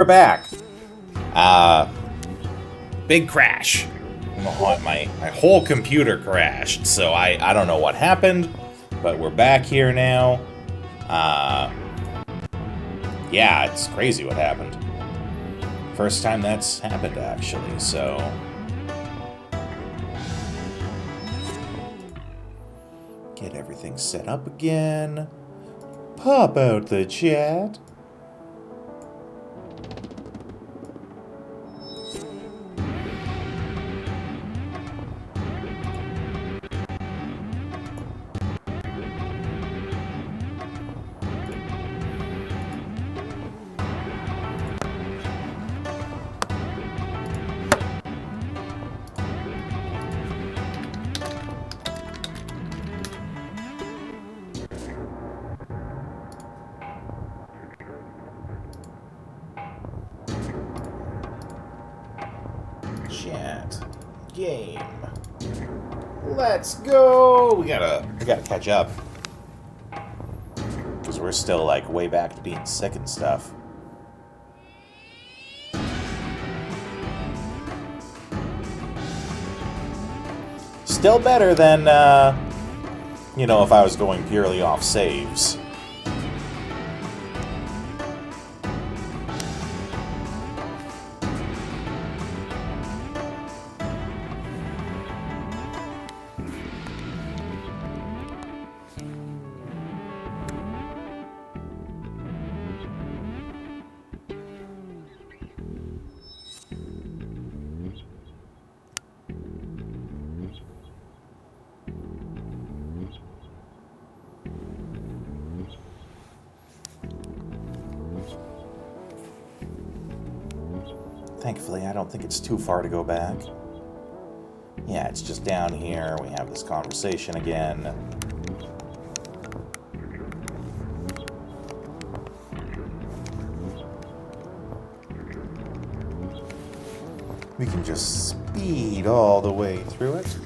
We're back. Uh, Big crash. My whole computer crashed, so I don't know what happened, but we're back here now. Uh, yeah, it's crazy what happened. First time that's happened, actually, so. Get everything set up again. Pop out the chat. Chat. Game. Let's go! We gotta catch up. Because we're still, like, way back to being sick and stuff. Still better than, if I was going purely off saves. Thankfully, I don't think it's too far to go back. Yeah, it's just down here. We have this conversation again. We can just speed all the way through it.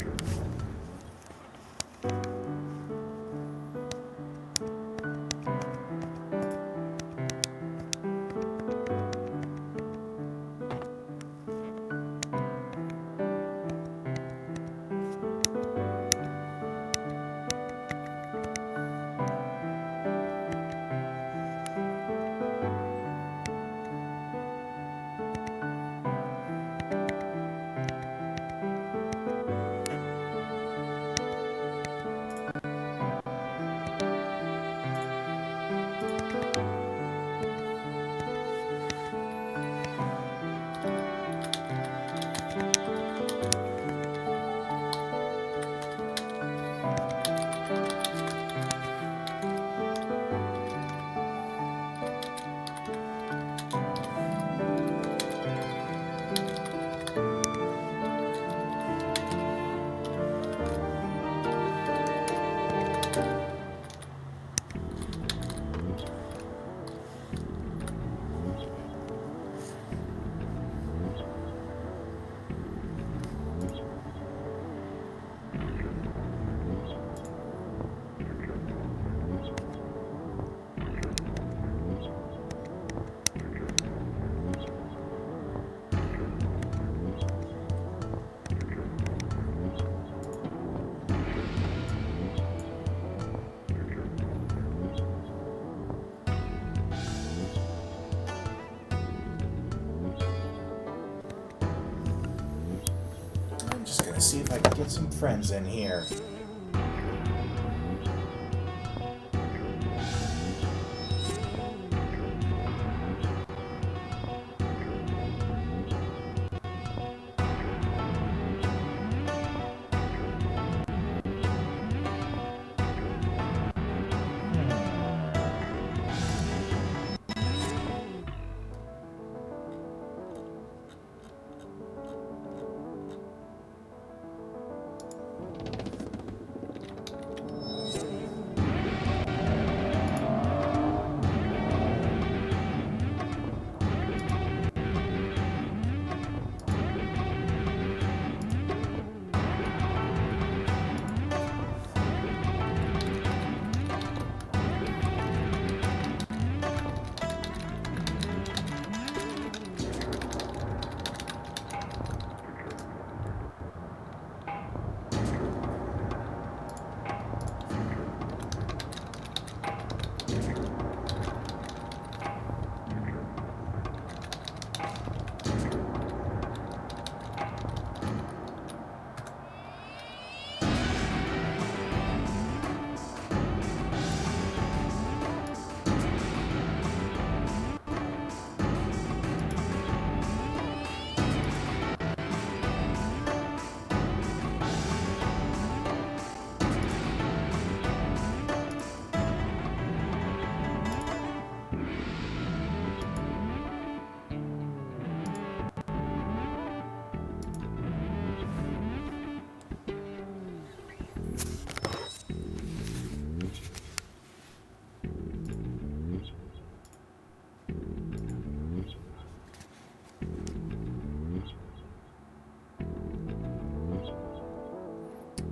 I'm just gonna see if I can get some friends in here.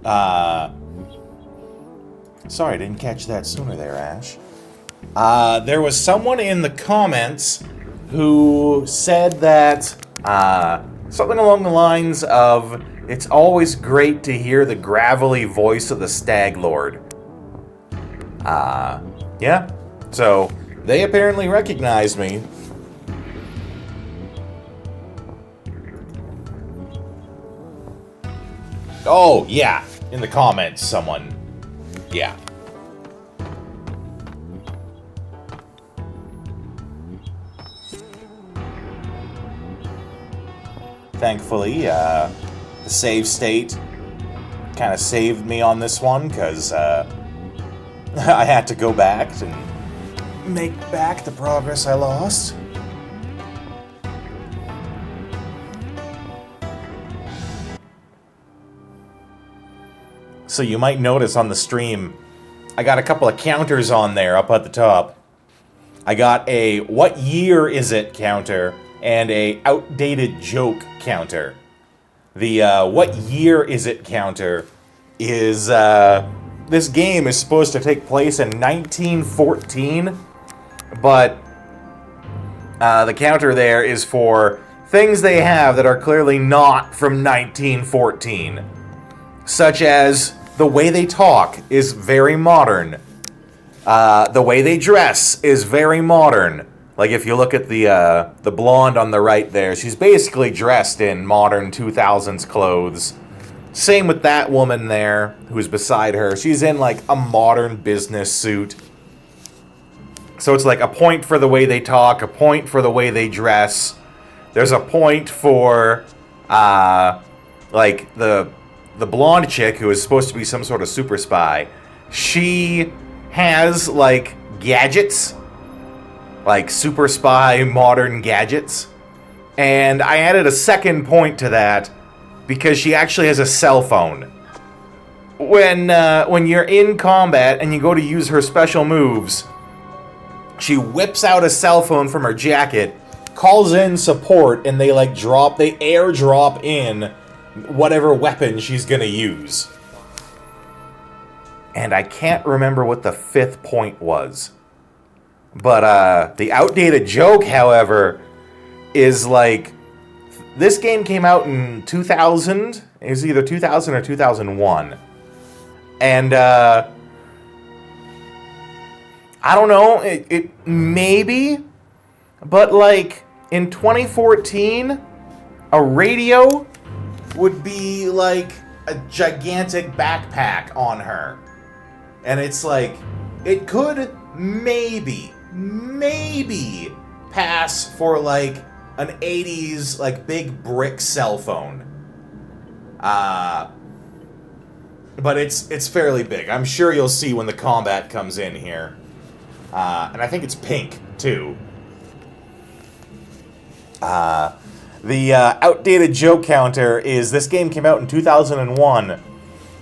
Sorry, I didn't catch that sooner there, Ash. There was someone in the comments who said that, something along the lines of, it's always great to hear the gravelly voice of the Stag Lord. Yeah. So, they apparently recognized me. Oh, yeah. In the comments, someone. Yeah. Thankfully, the save state kind of saved me on this one, because I had to go back and make back the progress I lost. So you might notice on the stream, I got a couple of counters on there up at the top. I got a what year is it counter and a outdated joke counter. The what year is it counter is this game is supposed to take place in 1914, but the counter there is for things they have that are clearly not from 1914, such as the way they talk is very modern. The way they dress is very modern. Like if you look at the blonde on the right there, she's basically dressed in modern 2000s clothes. Same with that woman there, who's beside her. She's in like a modern business suit. So it's like a point for the way they talk, a point for the way they dress. There's a point for like the blonde chick who is supposed to be some sort of super spy. She has like gadgets, like super spy modern gadgets, and I added a second point to that because she actually has a cell phone. When you're in combat and you go to use her special moves, she whips out a cell phone from her jacket, calls in support, and they airdrop in whatever weapon she's gonna use. And I can't remember what the fifth point was. But the outdated joke, however, is like, this game came out in 2000. It was either 2000 or 2001. And I don't know, it maybe, but like in 2014, a radio would be like a gigantic backpack on her. And it's like, it could maybe pass for like an 80s like big brick cell phone. But it's fairly big. I'm sure you'll see when the combat comes in here. And I think it's pink too. The outdated joke counter is this game came out in 2001,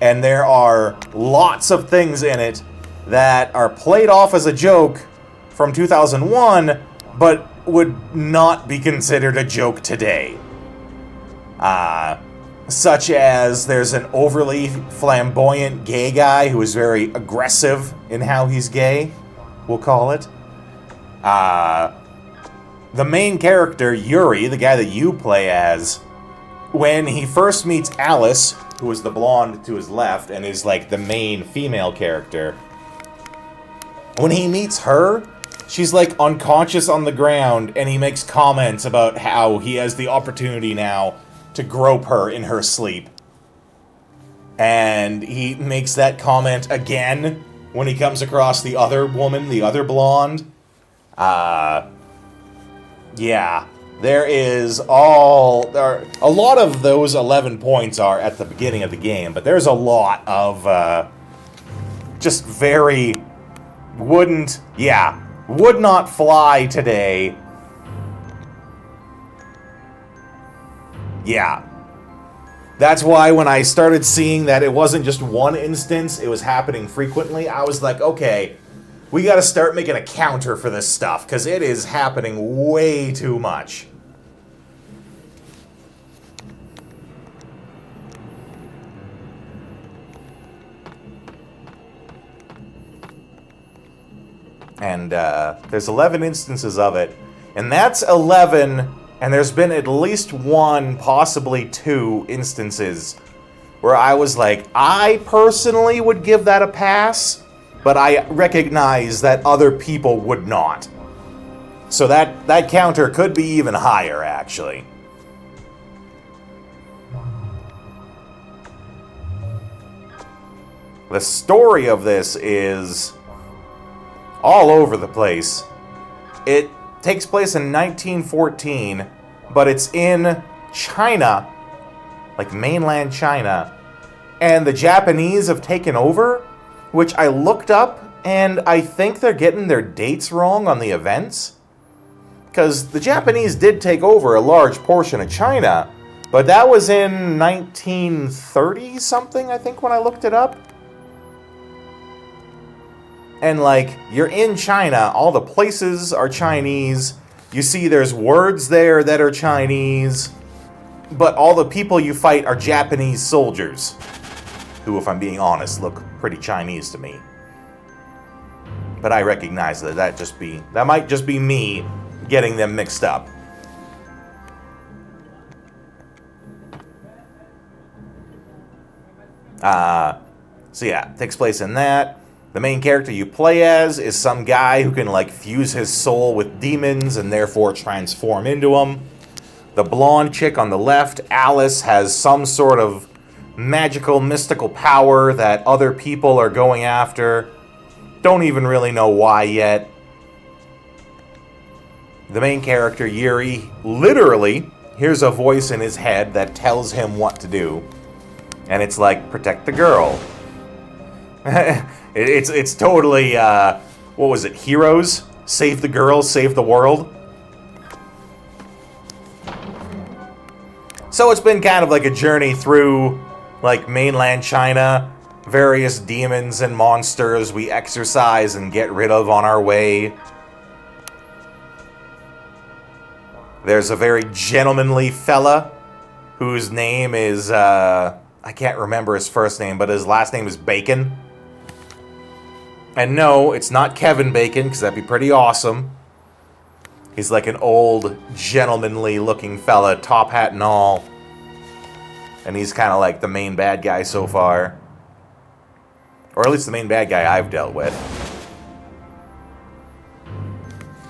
and there are lots of things in it that are played off as a joke from 2001, but would not be considered a joke today. Such as there's an overly flamboyant gay guy who is very aggressive in how he's gay, we'll call it. The main character, Yuri, the guy that you play as, when he first meets Alice, who is the blonde to his left and is like the main female character, when he meets her, she's like unconscious on the ground, and he makes comments about how he has the opportunity now to grope her in her sleep. And he makes that comment again when he comes across the other woman, the other blonde. Yeah, a lot of those 11 points are at the beginning of the game, but there's a lot of just very would not fly today. Yeah. That's why when I started seeing that it wasn't just one instance, it was happening frequently, I was like, okay, we gotta start making a counter for this stuff, because it is happening way too much. And there's 11 instances of it. And that's 11, and there's been at least one, possibly two instances where I was like, I personally would give that a pass, but I recognize that other people would not. So that counter could be even higher, actually. The story of this is all over the place. It takes place in 1914, but it's in China, like mainland China, and the Japanese have taken over, which I looked up, and I think they're getting their dates wrong on the events. Because the Japanese did take over a large portion of China, but that was in 1930-something, I think, when I looked it up. And, like, you're in China, all the places are Chinese, you see there's words there that are Chinese, but all the people you fight are Japanese soldiers, who, if I'm being honest, look pretty Chinese to me. But I recognize that that might just be me getting them mixed up. So yeah, it takes place in that. The main character you play as is some guy who can, like, fuse his soul with demons and therefore transform into them. The blonde chick on the left, Alice, has some sort of magical, mystical power that other people are going after. Don't even really know why yet. The main character, Yuri, literally hears a voice in his head that tells him what to do. And it's like, protect the girl. It's totally, what was it, Heroes? Save the girl, save the world. So it's been kind of like a journey through, like, mainland China, various demons and monsters we exorcise and get rid of on our way. There's a very gentlemanly fella whose name is, I can't remember his first name, but his last name is Bacon. And no, it's not Kevin Bacon, because that'd be pretty awesome. He's like an old, gentlemanly looking fella, top hat and all. And he's kind of like the main bad guy so far. Or at least the main bad guy I've dealt with.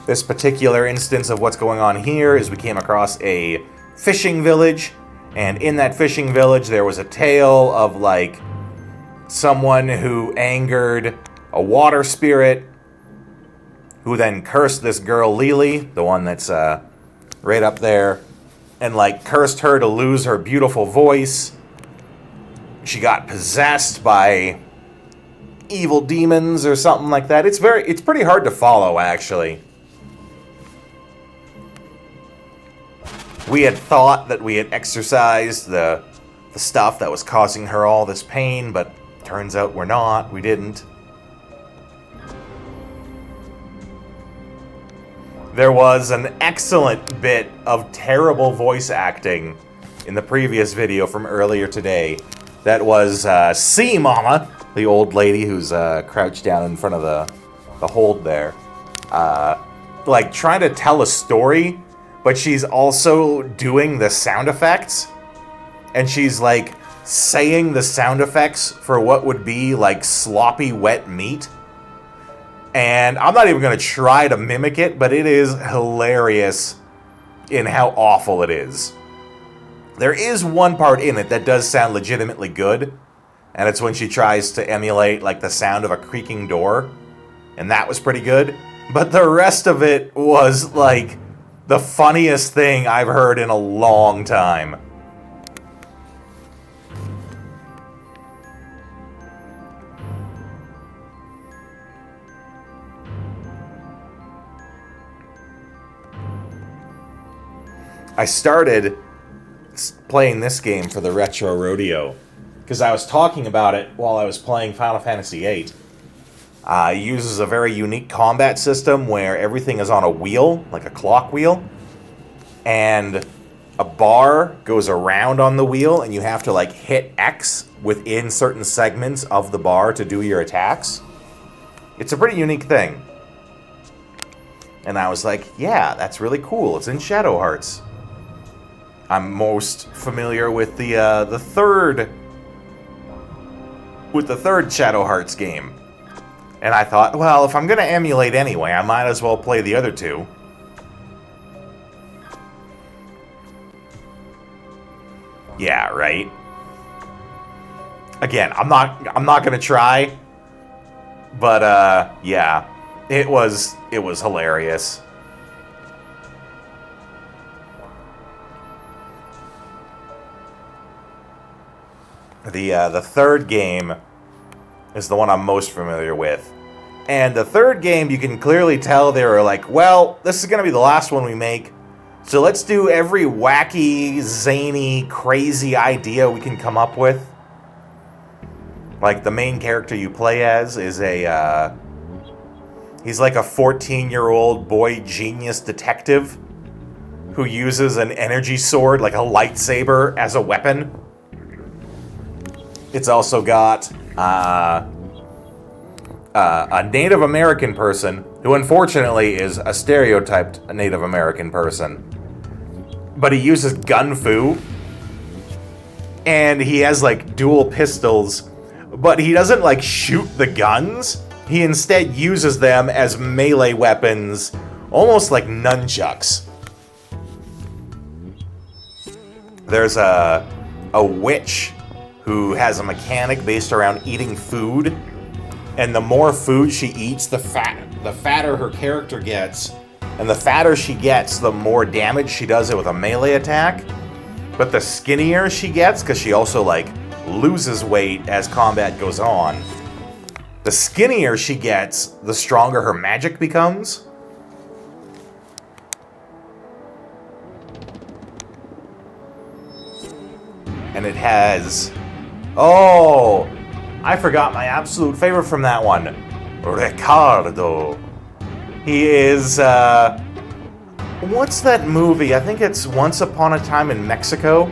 This particular instance of what's going on here is we came across a fishing village. And in that fishing village there was a tale of, like, someone who angered a water spirit, who then cursed this girl Lily, the one that's right up there, and, like, cursed her to lose her beautiful voice. She got possessed by evil demons or something like that. It's pretty hard to follow, actually. We had thought that we had exorcised the stuff that was causing her all this pain, but turns out we're not. We didn't. There was an excellent bit of terrible voice acting in the previous video from earlier today. That was C Mama, the old lady who's crouched down in front of the hold there, like, trying to tell a story, but she's also doing the sound effects, and she's, like, saying the sound effects for what would be, like, sloppy wet meat. And I'm not even going to try to mimic it, but it is hilarious in how awful it is. There is one part in it that does sound legitimately good, and it's when she tries to emulate, like, the sound of a creaking door, and that was pretty good. But the rest of it was, like, the funniest thing I've heard in a long time. I started playing this game for the Retro Rodeo because I was talking about it while I was playing Final Fantasy VIII. It uses a very unique combat system where everything is on a wheel, like a clock wheel, and a bar goes around on the wheel, and you have to, like, hit X within certain segments of the bar to do your attacks. It's a pretty unique thing. And I was like, yeah, that's really cool. It's in Shadow Hearts. I'm most familiar with the third Shadow Hearts game. And I thought, well, if I'm going to emulate anyway, I might as well play the other two. Yeah, right. Again, I'm not going to try, but yeah, it was hilarious. The third game is the one I'm most familiar with. And the third game, you can clearly tell they were like, well, this is going to be the last one we make, so let's do every wacky, zany, crazy idea we can come up with. Like, the main character you play as is he's like a 14-year-old boy genius detective who uses an energy sword, like a lightsaber, as a weapon. It's also got a Native American person who unfortunately is a stereotyped Native American person. But he uses gun fu. And he has like dual pistols. But he doesn't like shoot the guns. He instead uses them as melee weapons, almost like nunchucks. There's a witch who has a mechanic based around eating food, and the more food she eats, the fatter her character gets, and the fatter she gets, the more damage she does it with a melee attack. But the skinnier she gets, because she also like loses weight as combat goes on, the skinnier she gets, the stronger her magic becomes. And it has... Oh! I forgot my absolute favorite from that one. Ricardo. He is, what's that movie? I think it's Once Upon a Time in Mexico.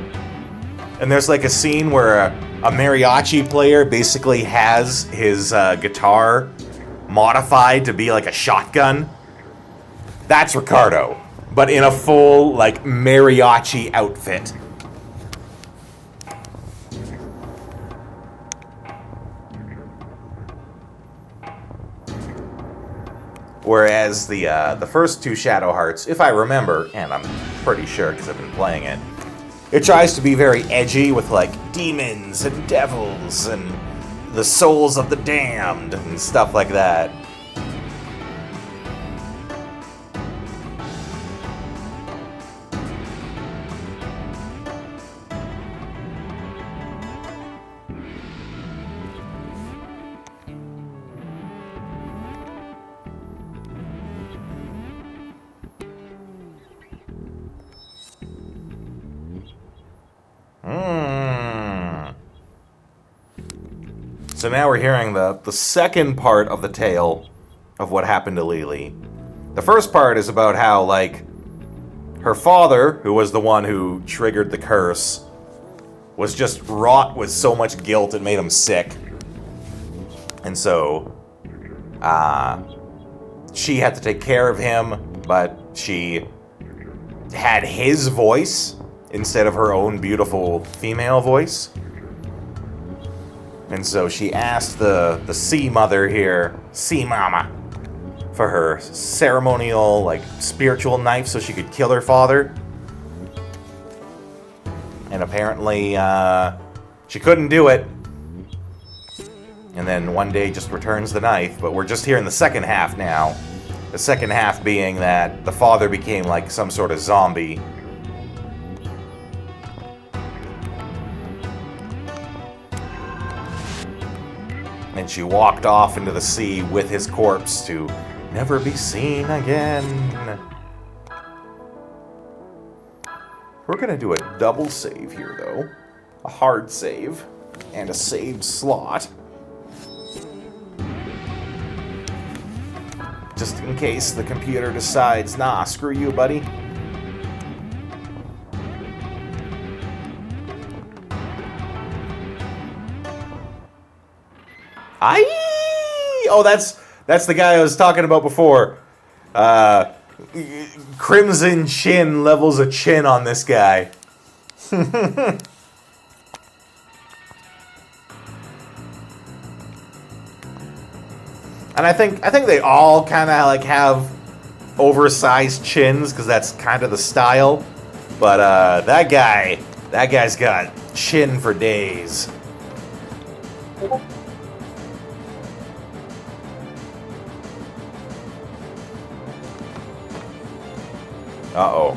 And there's like a scene where a mariachi player basically has his guitar modified to be like a shotgun. That's Ricardo, but in a full like mariachi outfit. Whereas the first two Shadow Hearts, if I remember, and I'm pretty sure because I've been playing it, it tries to be very edgy with like demons and devils and the souls of the damned and stuff like that. So now we're hearing the second part of the tale of what happened to Lily. The first part is about how, like, her father, who was the one who triggered the curse, was just wrought with so much guilt it made him sick. And so, she had to take care of him, but she had his voice instead of her own beautiful female voice. And so she asked the Sea Mother here, Sea Mama, for her ceremonial, like, spiritual knife so she could kill her father. And apparently, she couldn't do it. And then one day just returns the knife, but we're just here in the second half now. The second half being that the father became like some sort of zombie. And she walked off into the sea with his corpse to never be seen again. We're gonna do a double save here, though. A hard save and a saved slot. Just in case the computer decides, nah, screw you, buddy. Oh, that's the guy I was talking about before. Crimson Chin levels a chin on this guy. And I think they all kind of like have oversized chins because that's kind of the style. But that guy's got chin for days. Uh-oh.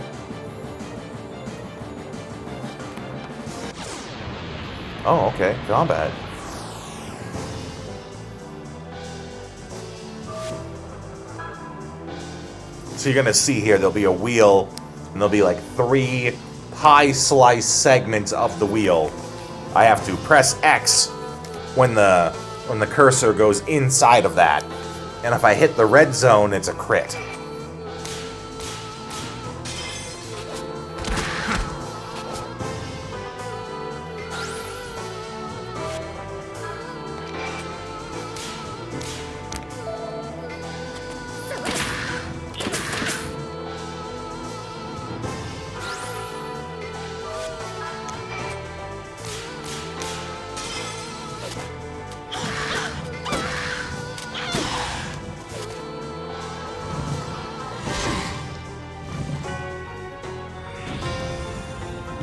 Oh, okay. Combat. So you're gonna see here, there'll be a wheel, and there'll be like 3 pie slice segments of the wheel. I have to press X when the cursor goes inside of that. And if I hit the red zone, it's a crit.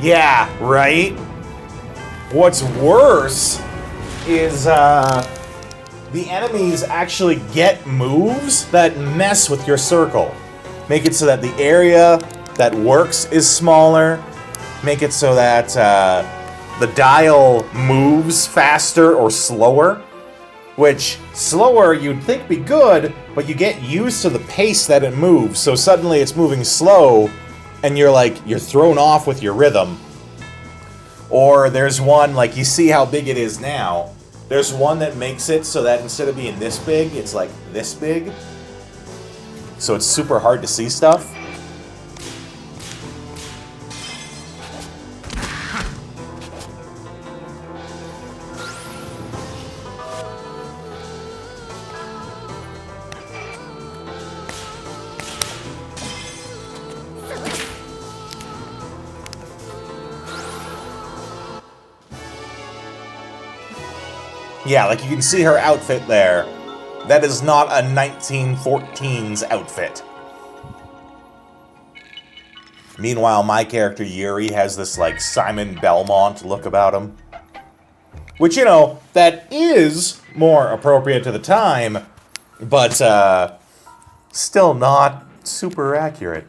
Yeah, right? What's worse is the enemies actually get moves that mess with your circle. Make it so that the area that works is smaller. Make it so that the dial moves faster or slower. Which, slower you'd think be good, but you get used to the pace that it moves. So suddenly it's moving slow, and you're thrown off with your rhythm. Or there's one, like, you see how big it is now. There's one that makes it so that instead of being this big, it's like this big. So it's super hard to see stuff. Yeah, like you can see her outfit there. That is not a 1914's outfit. Meanwhile, my character Yuri has this like Simon Belmont look about him. Which, you know, that is more appropriate to the time, but still not super accurate.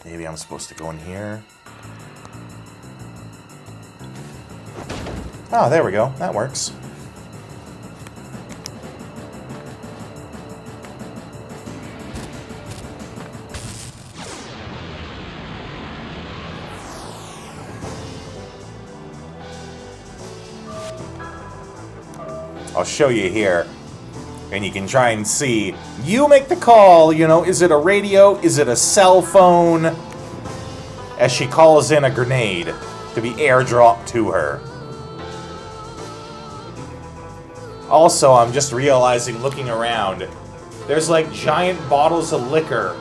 Maybe I'm supposed to go in here. Oh, there we go. That works. I'll show you here. And you can try and see. You make the call, you know, is it a radio? Is it a cell phone? As she calls in a grenade to be airdropped to her. Also, I'm just realizing, looking around, there's like giant bottles of liquor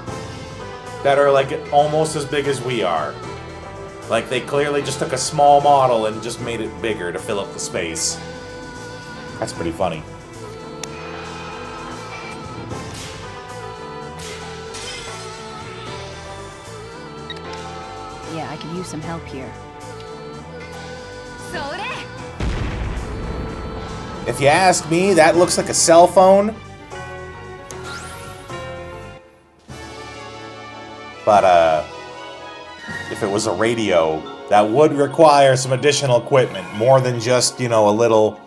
that are like almost as big as we are. Like they clearly just took a small model and just made it bigger to fill up the space. That's pretty funny. Yeah, I could use some help here. If you ask me, that looks like a cell phone. But, if it was a radio, that would require some additional equipment. More than just, you know, a little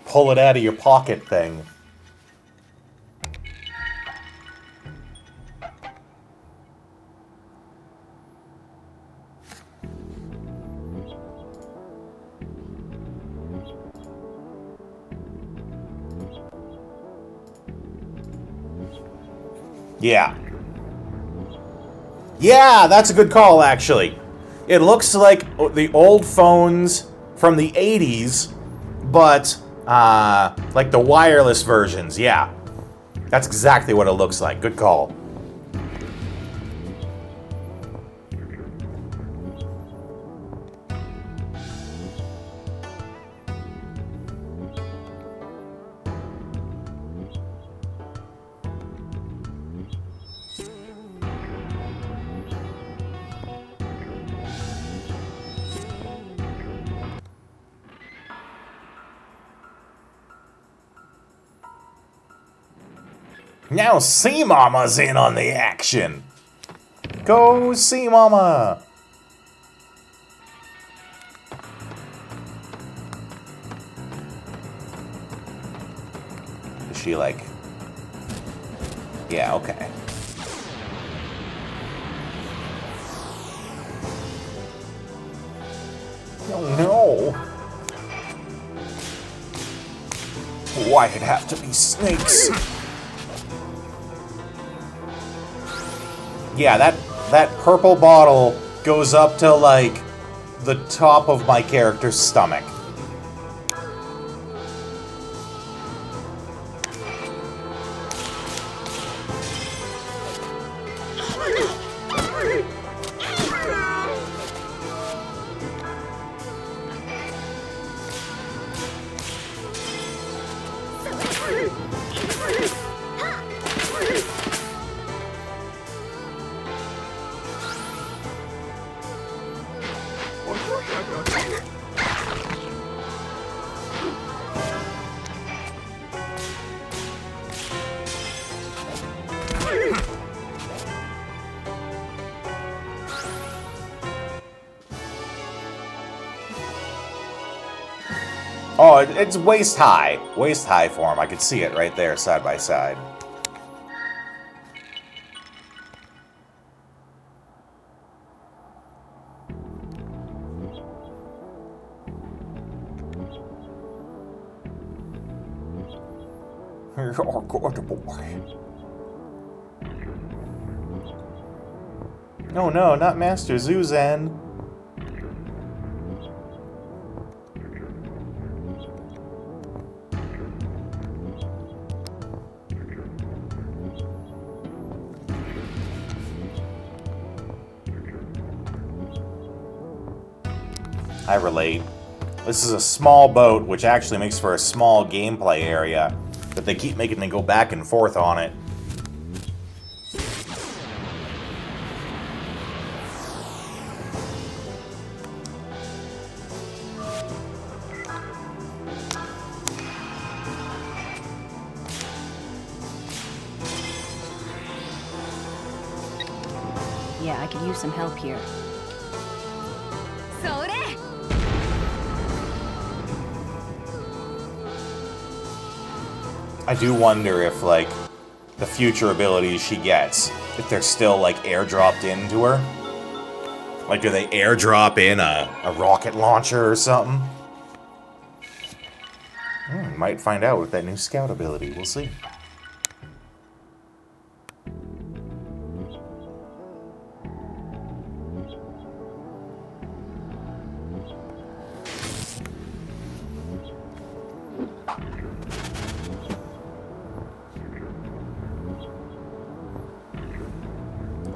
pull it out of your pocket thing. Yeah. Yeah, that's a good call, actually. It looks like the old phones from the 80s, but Like the wireless versions, yeah. That's exactly what it looks like. Good call. Now Sea Mama's in on the action. Go Sea Mama! Is she like... Yeah, okay. Oh no! Why'd it have to be snakes? Yeah, that purple bottle goes up to, like, the top of my character's stomach. Oh, it's waist high. Waist high for him. I could see it right there, side by side. You're a good boy. Oh no, not Master Zuzan. I relate. This is a small boat, which actually makes for a small gameplay area, but they keep making me go back and forth on it. Yeah, I could use some help here. I do wonder if, like, the future abilities she gets, if they're still, like, airdropped into her. Like, do they airdrop in a rocket launcher or something? Might find out with that new scout ability. We'll see.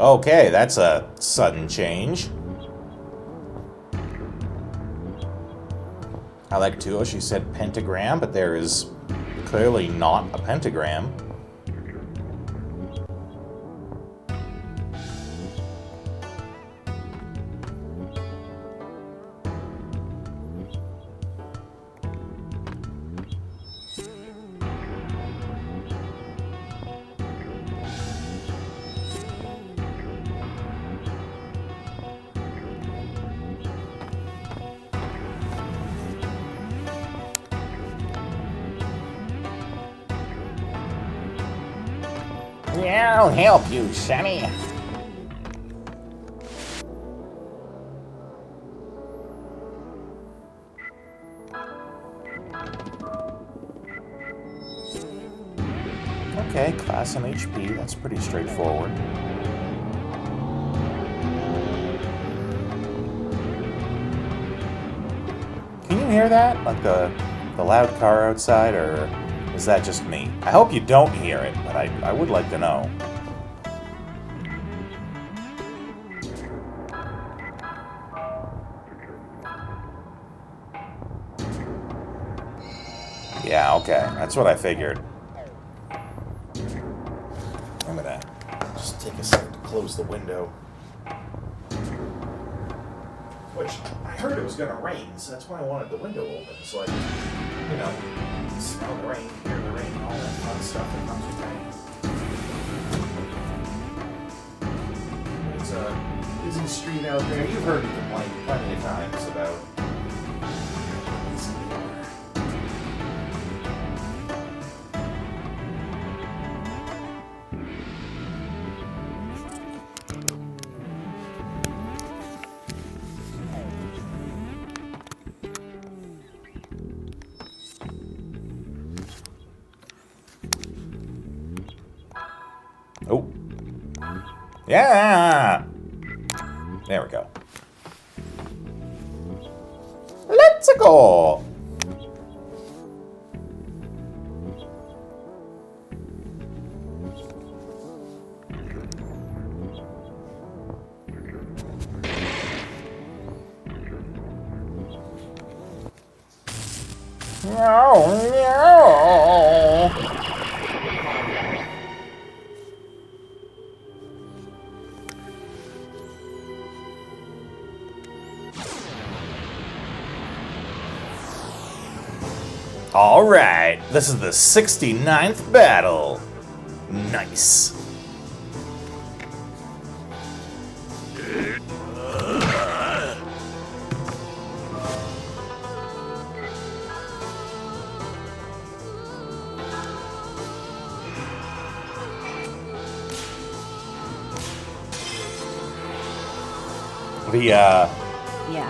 Okay, that's a sudden change. I like too, she said pentagram, but there is clearly not a pentagram. Yeah, I'll help you, Sonny. Okay, class and HP, that's pretty straightforward. Can you hear that? Like the the loud car outside, or is that just me? I hope you don't hear it, but I would like to know. Yeah, okay. That's what I figured. I'm gonna just take a second to close the window. Which, I heard it was gonna rain, so that's why I wanted the window open. So I, you know, smell the rain, hear the rain, all that fun stuff that comes with rain. It's a busy street out there. You've heard me complain plenty of times about busy weather. Oh. Yeah! There we go. Let's go! Meow, meow. Alright, this is the 69th battle. Nice.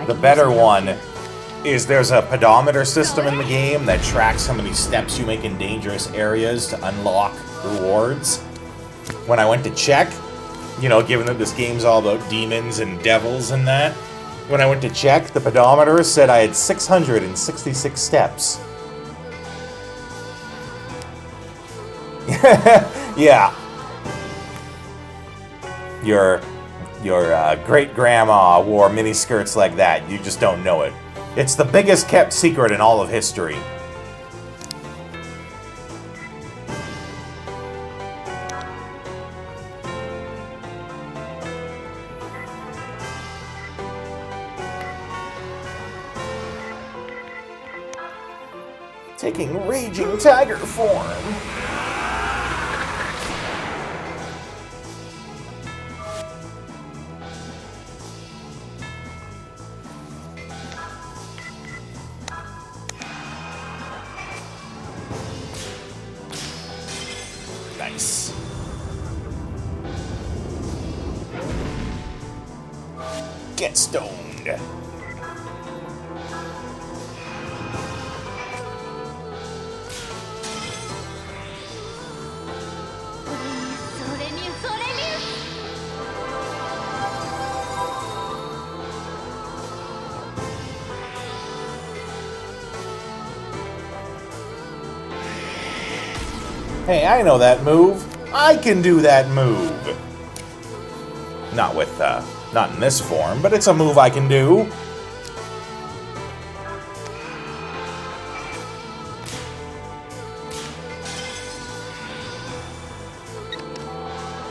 The better one is there's a pedometer system in the game that tracks how many steps you make in dangerous areas to unlock rewards. When I went to check, you know, given that this game's all about demons and devils and that, when I went to check, the pedometer said I had 666 steps. Yeah. Your great-grandma wore miniskirts like that. You just don't know it. It's the biggest kept secret in all of history. Taking raging tiger form. Nice. Get stoned. Hey, I know that move. I can do that move. Not with, not in this form, but it's a move I can do.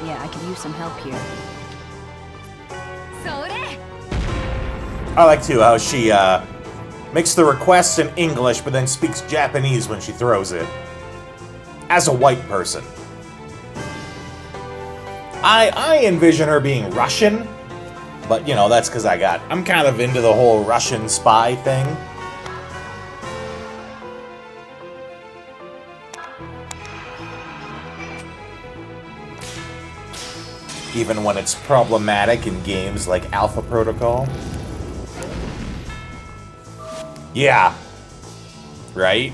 Yeah, I could use some help here. I like, too, how she, makes the request in English, but then speaks Japanese when she throws it. As a white person. I envision her being Russian, but, you know, that's because I'm kind of into the whole Russian spy thing. Even when it's problematic in games like Alpha Protocol. Yeah. Right?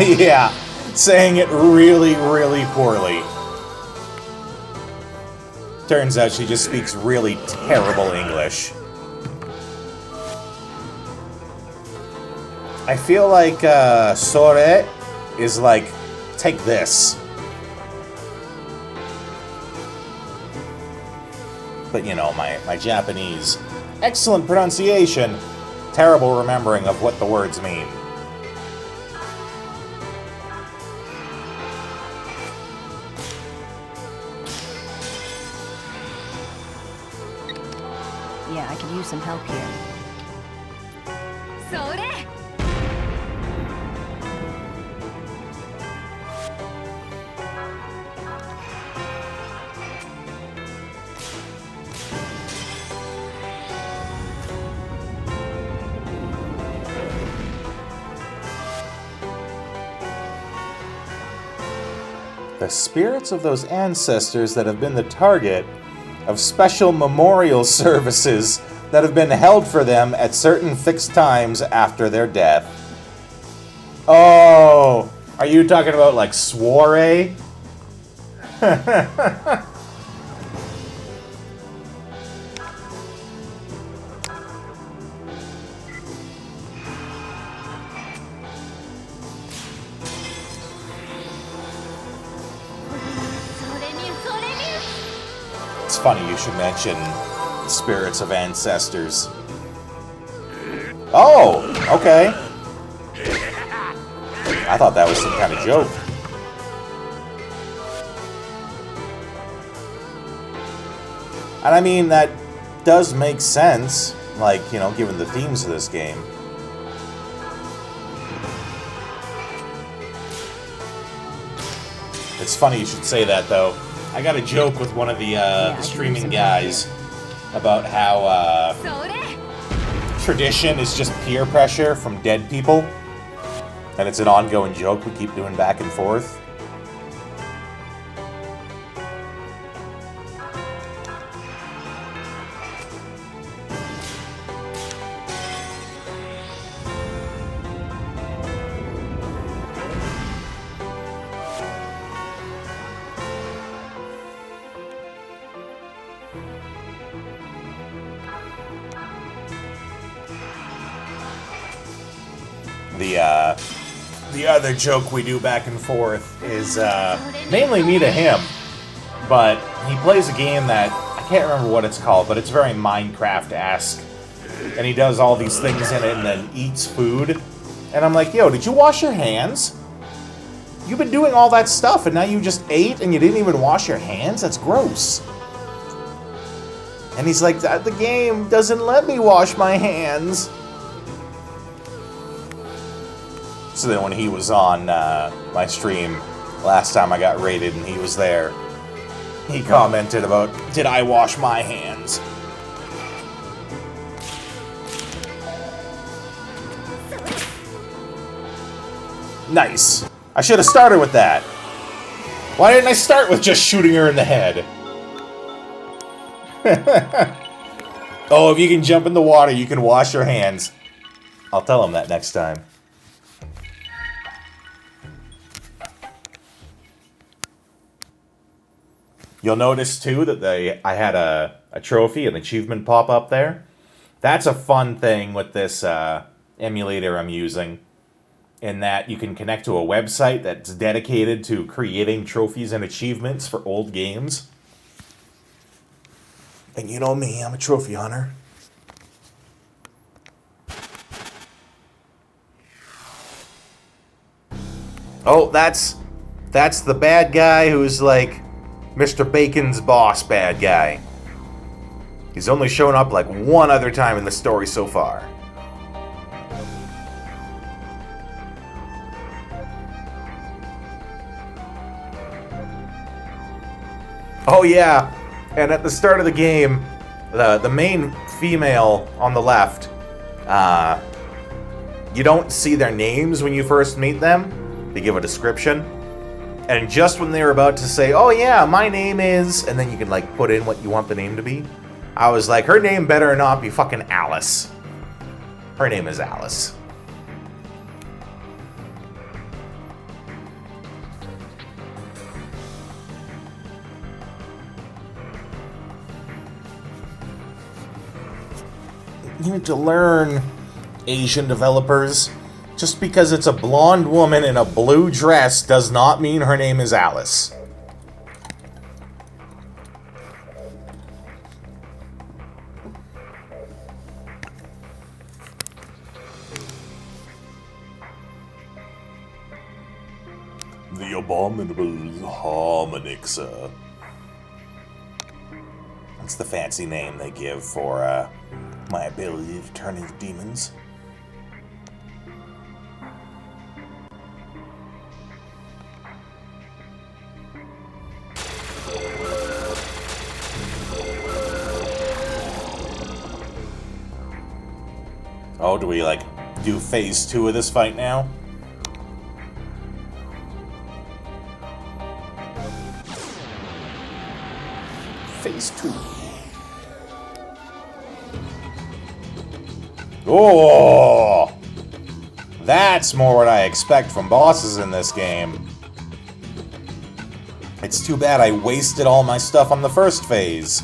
Yeah. saying it really, really poorly. Turns out she just speaks really terrible English. I feel like sore is like, take this. But you know, my Japanese, excellent pronunciation, terrible remembering of what the words mean. Yeah, I could use some help here. The spirits of those ancestors that have been the target of special memorial services that have been held for them at certain fixed times after their death. Oh, are you talking about like soiree? It's funny you should mention spirits of ancestors. Oh, okay. I thought that was some kind of joke. And I mean, that does make sense, like, you know, given the themes of this game. It's funny you should say that, though. I got a joke with one of the streaming guys about how tradition is just peer pressure from dead people, and it's an ongoing joke we keep doing back and forth. The other joke we do back and forth is mainly me to him, but he plays a game that I can't remember what it's called, but it's very Minecraft-esque, and he does all these things in it and then eats food, and I'm like, yo, did you wash your hands? You've been doing all that stuff and now you just ate and you didn't even wash your hands? That's gross. And he's like, the game doesn't let me wash my hands. So then when he was on my stream last time I got raided and he was there, he commented about, did I wash my hands? Nice. I should have started with that. Why didn't I start with just shooting her in the head? Oh, if you can jump in the water, you can wash your hands. I'll tell him that next time. You'll notice, too, that I had a trophy, an achievement pop up there. That's a fun thing with this emulator I'm using, in that you can connect to a website that's dedicated to creating trophies and achievements for old games. And you know me, I'm a trophy hunter. Oh, that's the bad guy who's like Mr. Bacon's boss bad guy. He's only shown up like one other time in the story so far. Oh yeah, and at the start of the game, the main female on the left, you don't see their names when you first meet them. They give a description. And just when they were about to say, oh yeah, my name is, and then you can like put in what you want the name to be, I was like, her name better not be fucking Alice. Her name is Alice. You need to learn, Asian developers. Just because it's a blonde woman in a blue dress does not mean her name is Alice. The abominable harmonixer. That's the fancy name they give for my ability to turn into demons. Oh, do we, like, do phase 2 of this fight now? Phase 2. Oh! That's more what I expect from bosses in this game. It's too bad I wasted all my stuff on the first phase.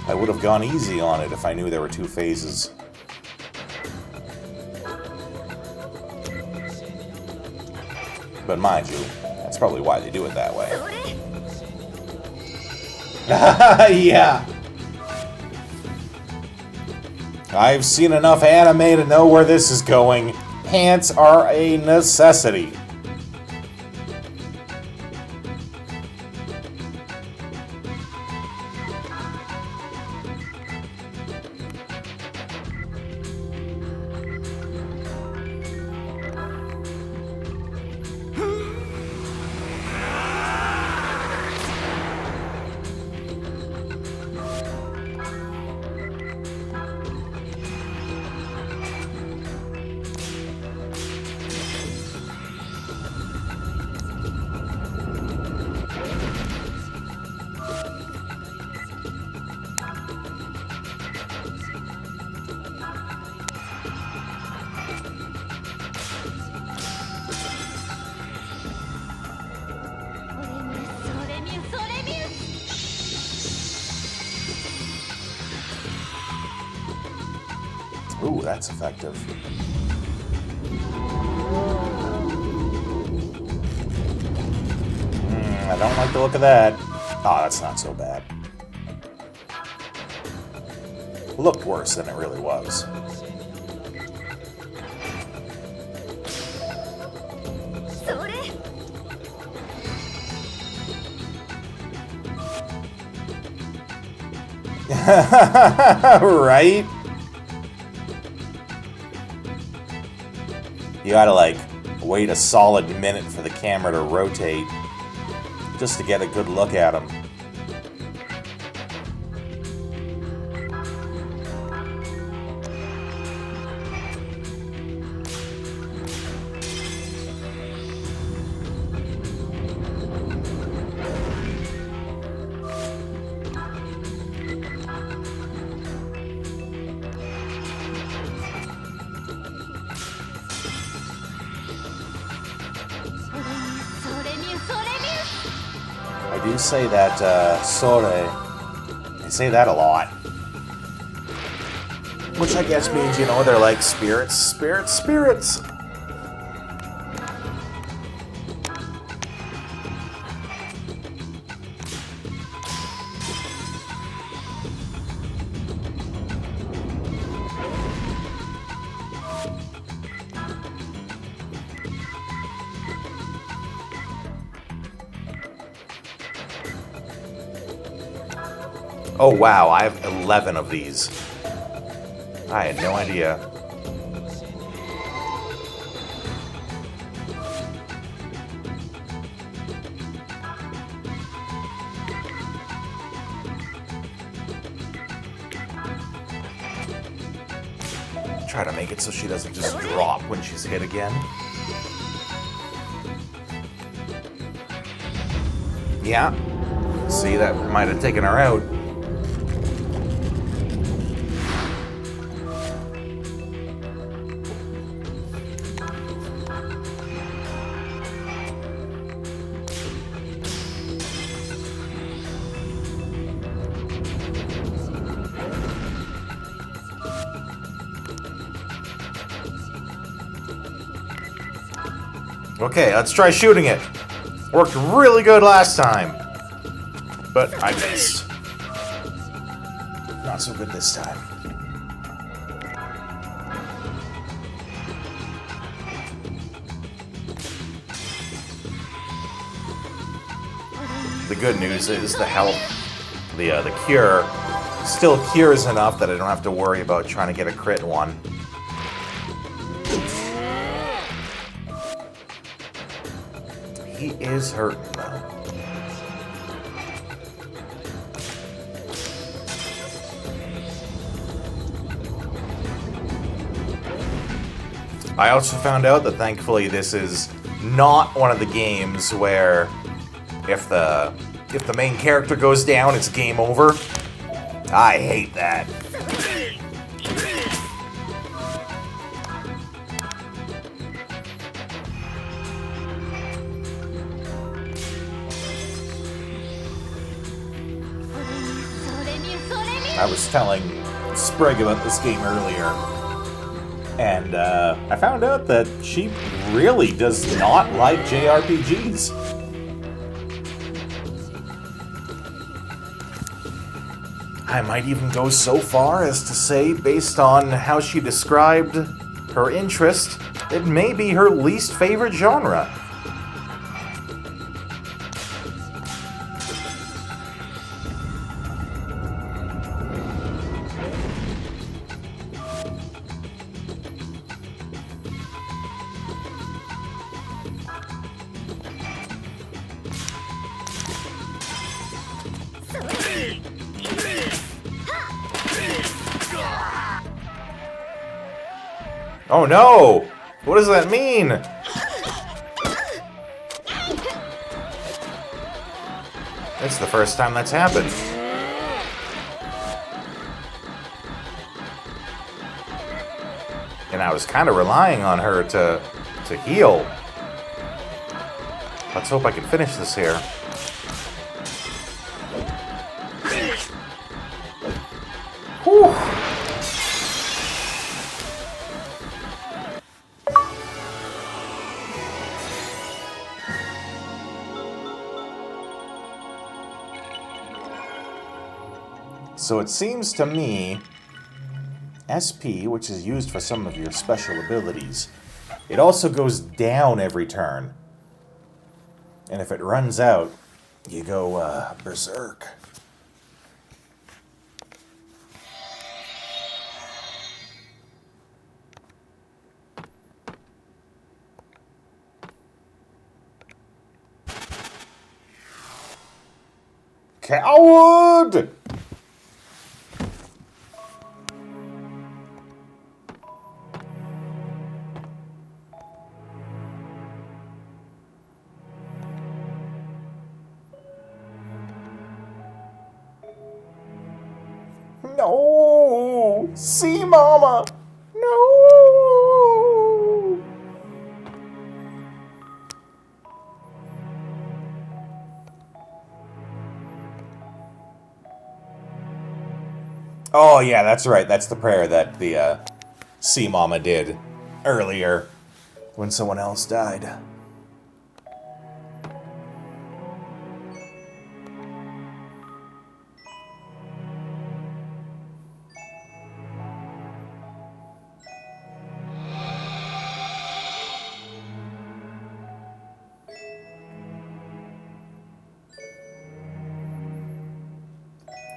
I would have gone easy on it if I knew there were 2 phases. But mind you, that's probably why they do it that way. Yeah. I've seen enough anime to know where this is going. Pants are a necessity. Ooh, that's effective. I don't like the look of that. Oh, that's not so bad. Looked worse than it really was. Right? You gotta, like, wait a solid minute for the camera to rotate just to get a good look at him. I do say that, sore. They say that a lot. Which I guess means, you know, they're like spirits, spirits, spirits. Oh wow, I have 11 of these. I had no idea. Try to make it so she doesn't just drop when she's hit again. Yeah. See, that might have taken her out. Okay, let's try shooting it. Worked really good last time. But I missed. Not so good this time. The good news is the health, the cure, still cures enough that I don't have to worry about trying to get a crit one. He is hurting, though. I also found out that thankfully this is not one of the games where if the main character goes down, it's game over. I hate that. I was telling Sprig about this game earlier, and I found out that she really does not like JRPGs. I might even go so far as to say, based on how she described her interest, it may be her least favorite genre. Oh no! What does that mean? It's the first time that's happened. And I was kind of relying on her to heal. Let's hope I can finish this here. Whew. So it seems to me, SP, which is used for some of your special abilities, it also goes down every turn. And if it runs out, you go berserk. Coward! No! See, Mama! No! Oh, yeah, that's right. That's the prayer that the Sea Mama did earlier when someone else died.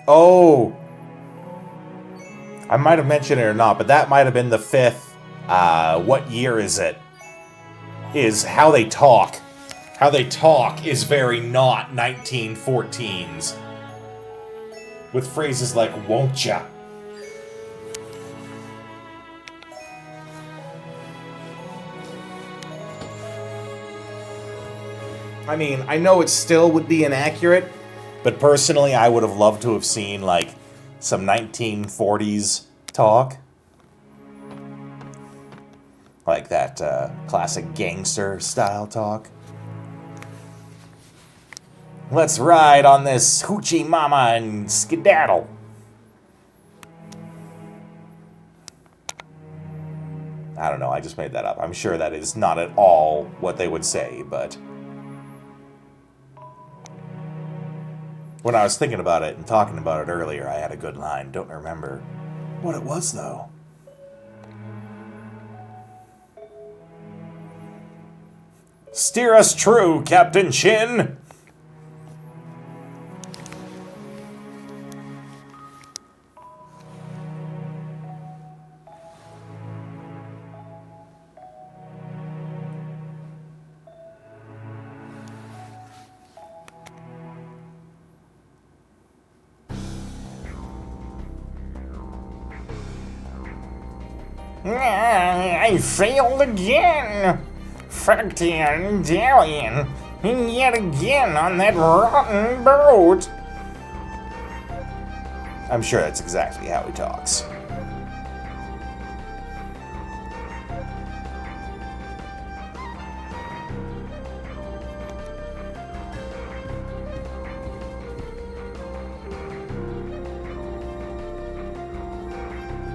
Oh! I might have mentioned it or not, but that might have been the fifth. What year is it? Is how they talk. How they talk is very not 1914s. With phrases like, won't ya? I mean, I know it still would be inaccurate, but personally I would have loved to have seen, like, some 1940s talk. Like that classic gangster style talk. Let's ride on this hoochie mama and skedaddle. I don't know, I just made that up. I'm sure that is not at all what they would say, but when I was thinking about it and talking about it earlier, I had a good line. Don't remember what it was, though. Steer us true, Captain Chin! I failed again! Factian Dalian, and yet again on that rotten boat! I'm sure that's exactly how he talks.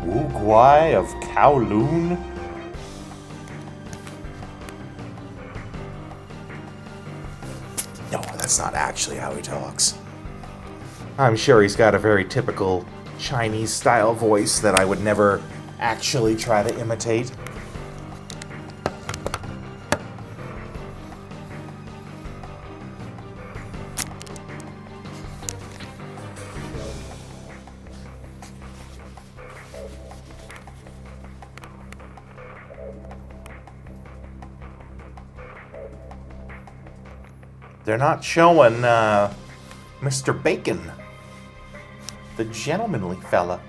Wugwai of Kowloon? No, that's not actually how he talks. I'm sure he's got a very typical Chinese-style voice that I would never actually try to imitate. They're not showing Mr. Bacon, the gentlemanly fella.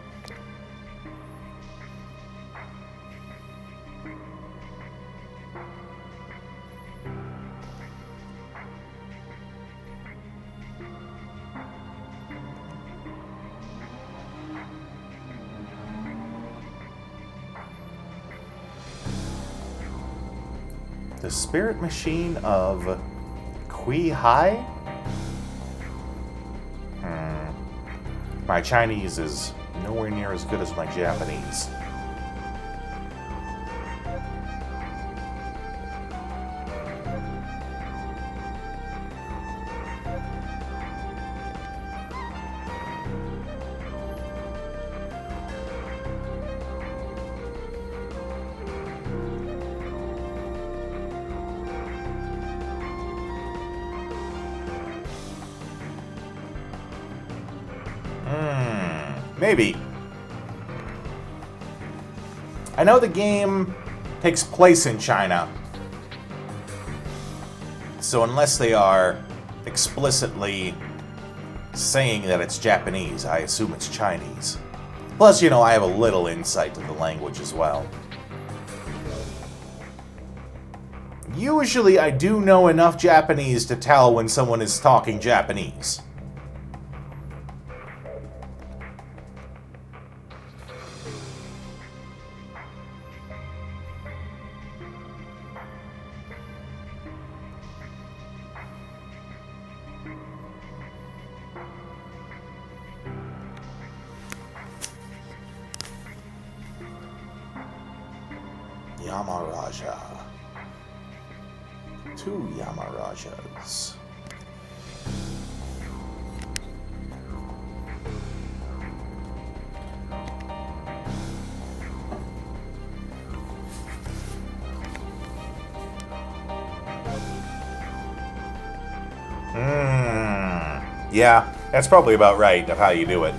The spirit machine of Kui Hai? My Chinese is nowhere near as good as my Japanese. Maybe. I know the game takes place in China, so unless they are explicitly saying that it's Japanese, I assume it's Chinese. Plus, you know, I have a little insight to the language as well. Usually, I do know enough Japanese to tell when someone is talking Japanese. Yamaraja. 2 Yamarajas. Yeah, that's probably about right of how you do it.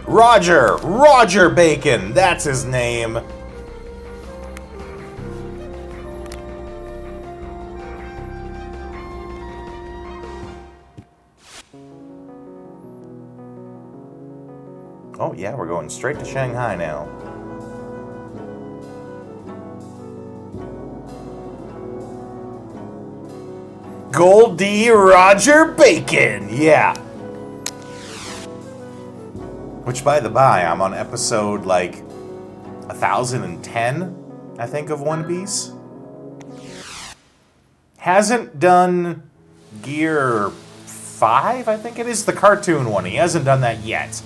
Roger Bacon, that's his name. Oh yeah, we're going straight to Shanghai now. Goldie Roger Bacon, yeah. Which, by the by, I'm on episode, like, 1010, I think, of One Piece. Hasn't done Gear 5 5, I think it is, the cartoon one. He hasn't done that yet.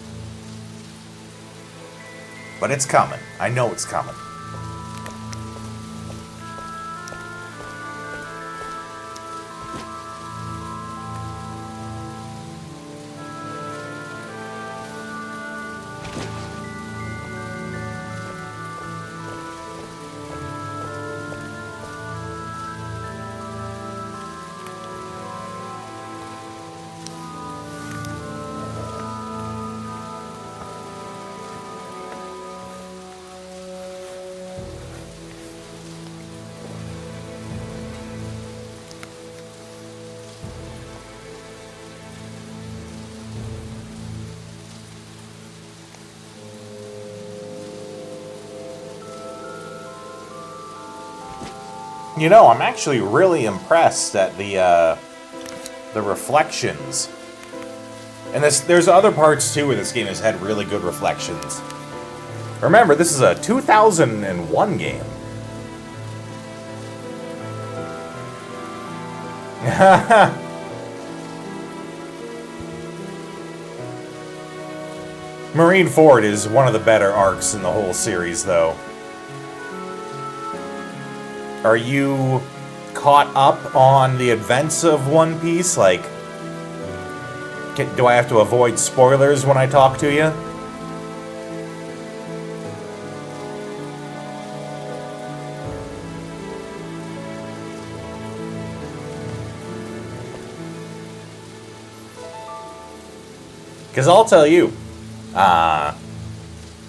But it's coming. I know it's coming. You know, I'm actually really impressed at the reflections. And there's other parts, too, where this game has had really good reflections. Remember, this is a 2001 game. Marineford is one of the better arcs in the whole series, though. Are you caught up on the events of One Piece? Like, do I have to avoid spoilers when I talk to you? Because I'll tell you,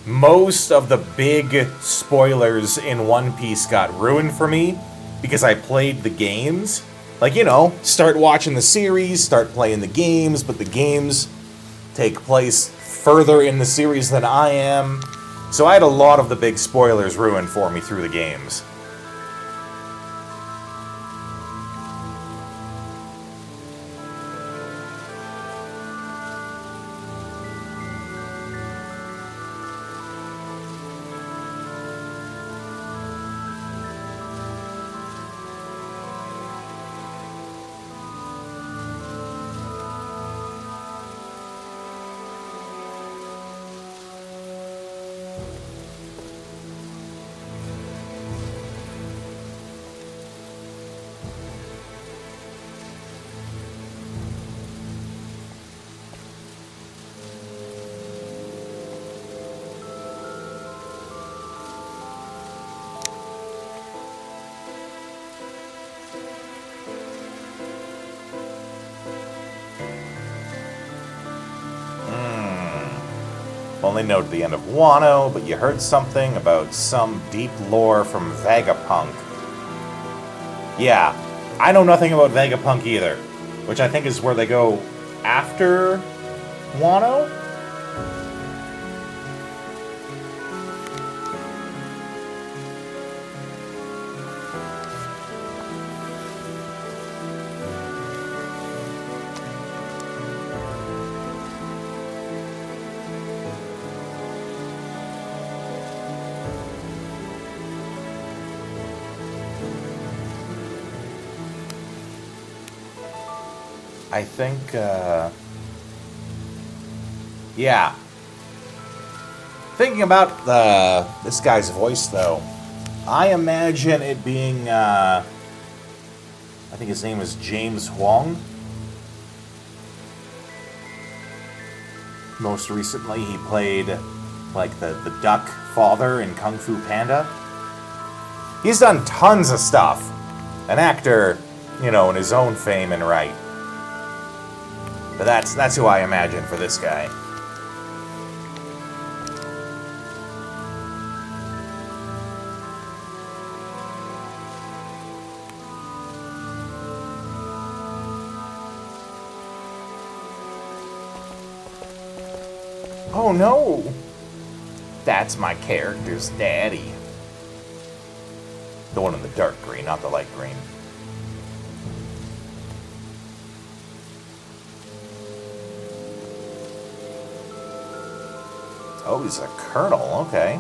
most of the big spoilers in One Piece got ruined for me because I played the games. Like, you know, start watching the series, start playing the games, but the games take place further in the series than I am. So I had a lot of the big spoilers ruined for me through the games. Only note the end of Wano, but you heard something about some deep lore from Vegapunk. Yeah, I know nothing about Vegapunk either, which I think is where they go after Wano? I think, yeah. Thinking about this guy's voice, though, I imagine it being, I think his name is James Huang. Most recently, he played, like, the duck father in Kung Fu Panda. He's done tons of stuff. An actor, you know, in his own fame and right. But that's who I imagine for this guy. Oh no! That's my character's daddy. The one in the dark green, not the light green. Oh, he's a colonel, okay.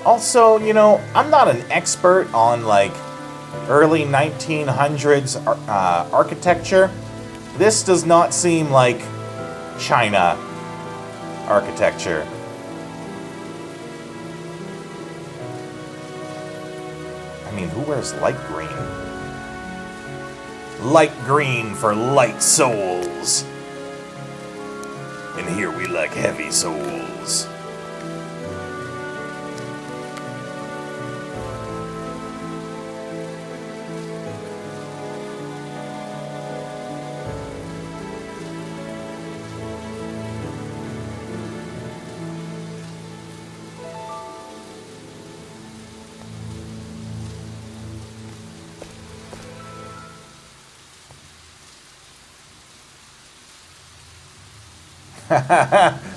Also, you know, I'm not an expert on, like, early 1900s architecture. This does not seem like China architecture. I mean, who wears light green? Light green for light souls. And here we like heavy souls.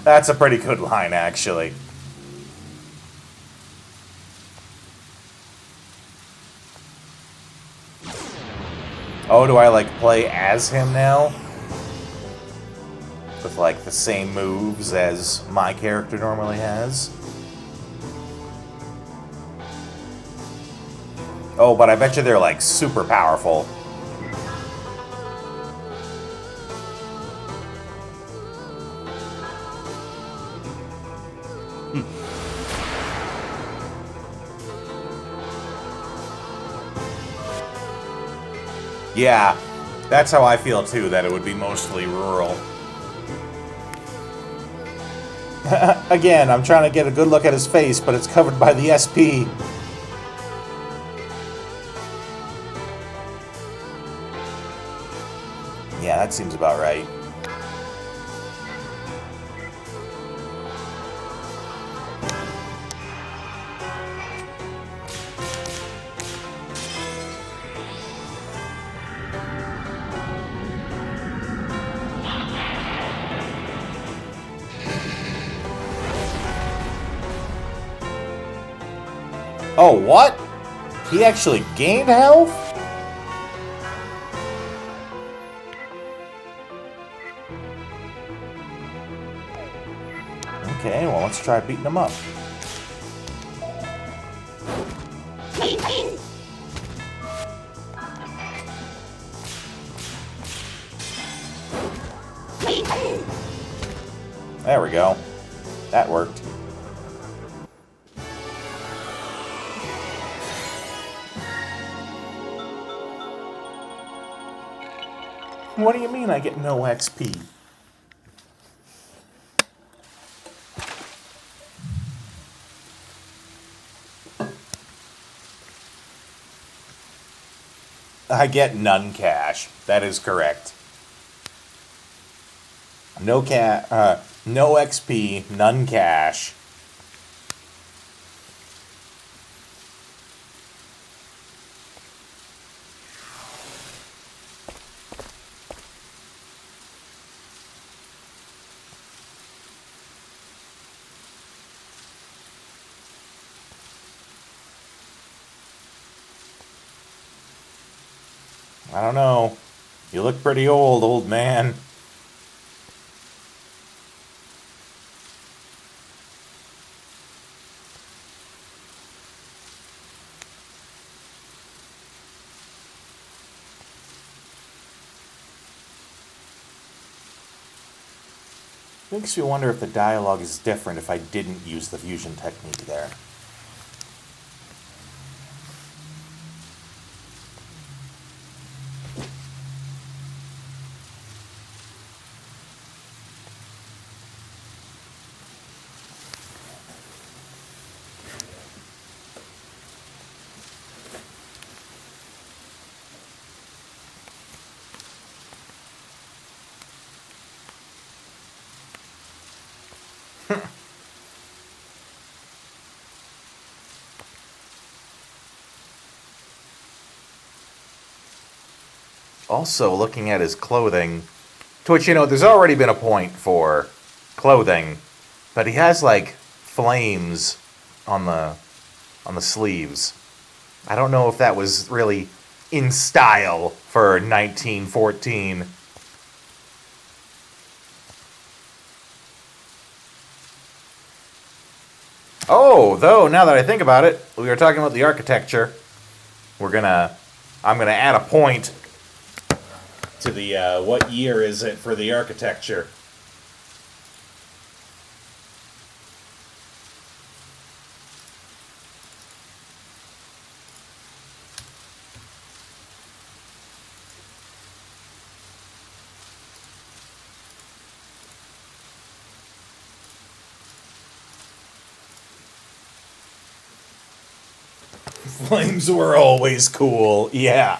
That's a pretty good line, actually. Oh, do I, like, play as him now? With, like, the same moves as my character normally has? Oh, but I bet you they're, like, super powerful. Yeah, that's how I feel too, that it would be mostly rural. Again, I'm trying to get a good look at his face, but it's covered by the SP. Yeah, that seems about right. Oh, what? He actually gained health? Okay, well, let's try beating him up. There we go. That worked. What do you mean I get no XP? I get none cash. That is correct. No no XP, none cash. I don't know. You look pretty old man. Makes you wonder if the dialogue is different if I didn't use the fusion technique there. Also, looking at his clothing, to which, you know, there's already been a point for clothing, but he has, like, flames on the sleeves. I don't know if that was really in style for 1914. Oh, though, now that I think about it, we were talking about the architecture. We're gonna I'm going to add a point to the, what year is it for the architecture? Flames were always cool, yeah.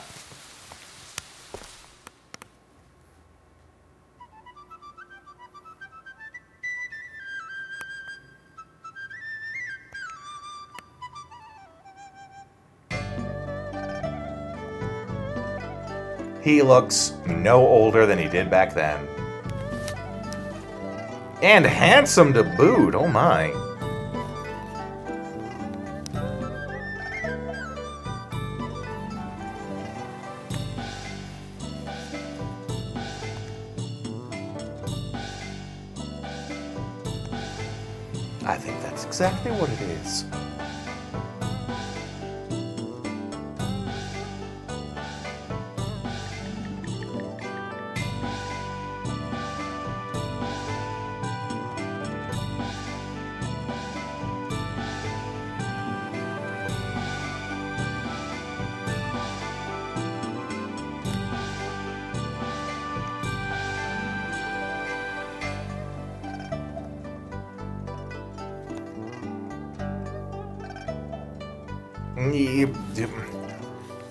He looks no older than he did back then. And handsome to boot, oh my. I think that's exactly what it is.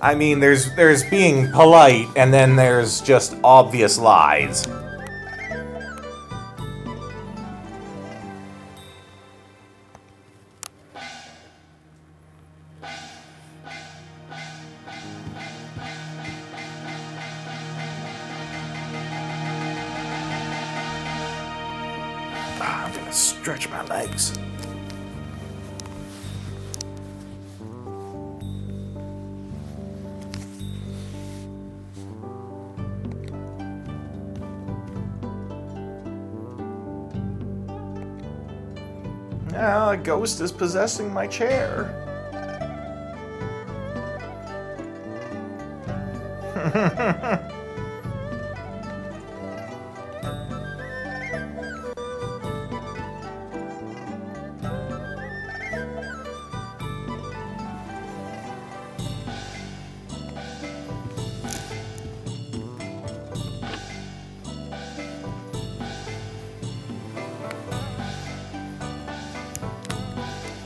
I mean, there's being polite, and then there's just obvious lies. I'm gonna stretch my legs. Now a ghost is possessing my chair.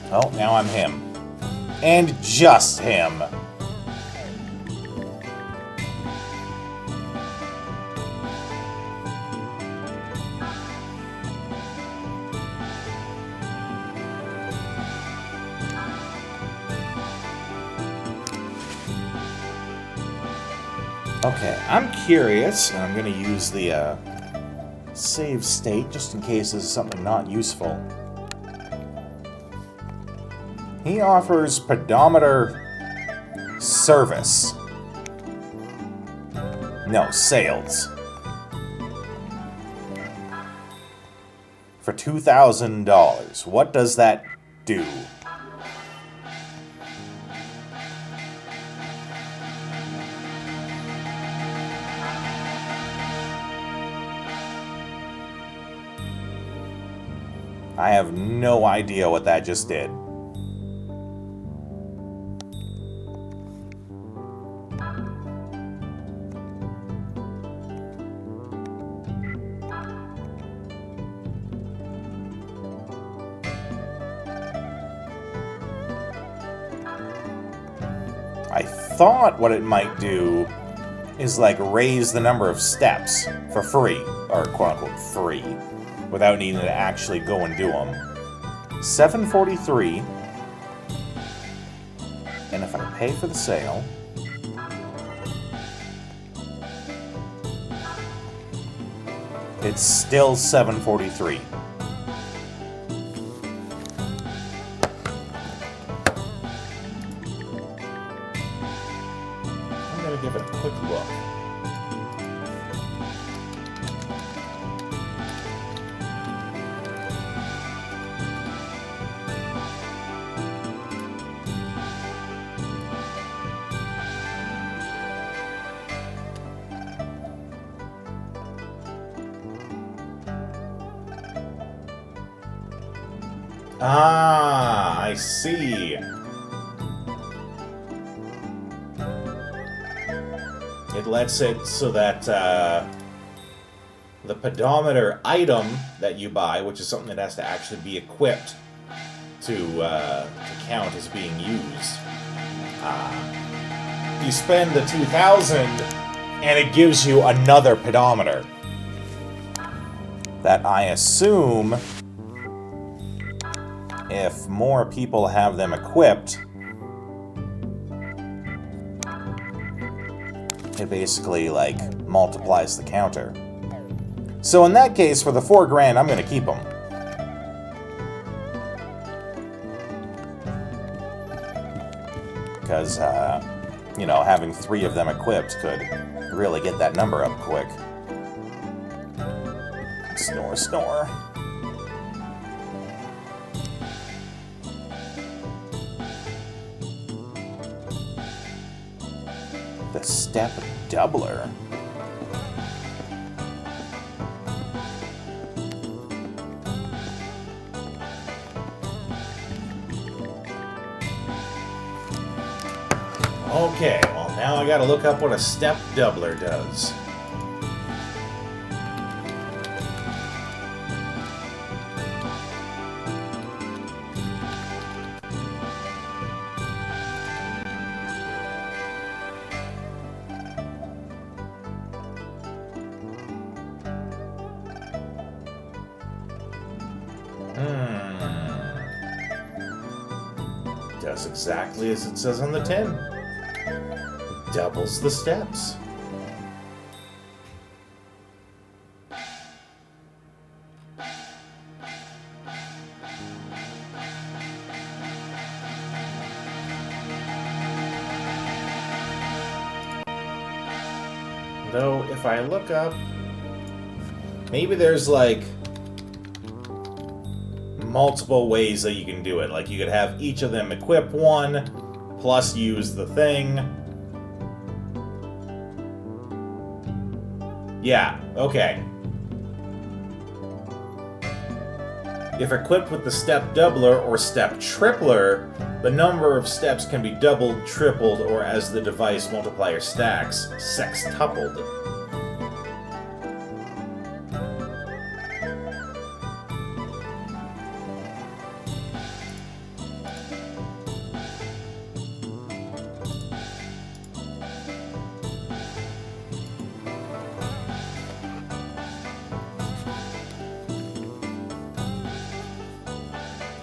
Oh, now I'm him. And just him. Okay, I'm curious, and I'm going to use the save state just in case this is something not useful. He offers pedometer service. No, sales. For $2,000. What does that do? I have no idea what that just did. I thought what it might do is like raise the number of steps for free, or quote-unquote free, without needing to actually go and do them. 743, and if I pay for the sale, it's still 743. I'm gonna give it a quick look. Ah, I see. It lets it so that the pedometer item that you buy, which is something that has to actually be equipped to count as being used. You spend the 2,000, and it gives you another pedometer. That I assume, if more people have them equipped, it basically, like, multiplies the counter. So in that case, for the 4 grand, I'm going to keep them. Because, you know, having 3 of them equipped could really get that number up quick. Snore, snore. The step doubler. Okay, well now I gotta look up what a step doubler does. Does exactly as it says on the tin. Doubles the steps. Though, if I look up, maybe there's like multiple ways that you can do it. Like you could have each of them equip one, plus use the thing. Yeah, okay. If equipped with the step doubler or step tripler, the number of steps can be doubled, tripled, or as the device multiplier stacks, sextupled.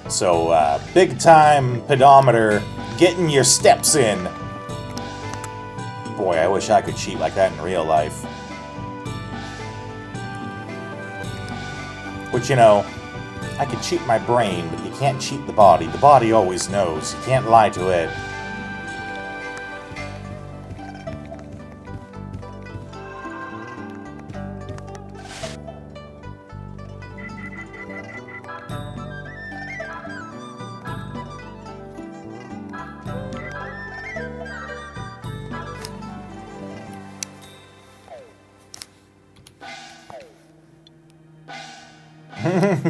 So, big time pedometer, getting your steps in. Boy, I wish I could cheat like that in real life. Which, you know, I could cheat my brain, but you can't cheat the body. The body always knows. You can't lie to it.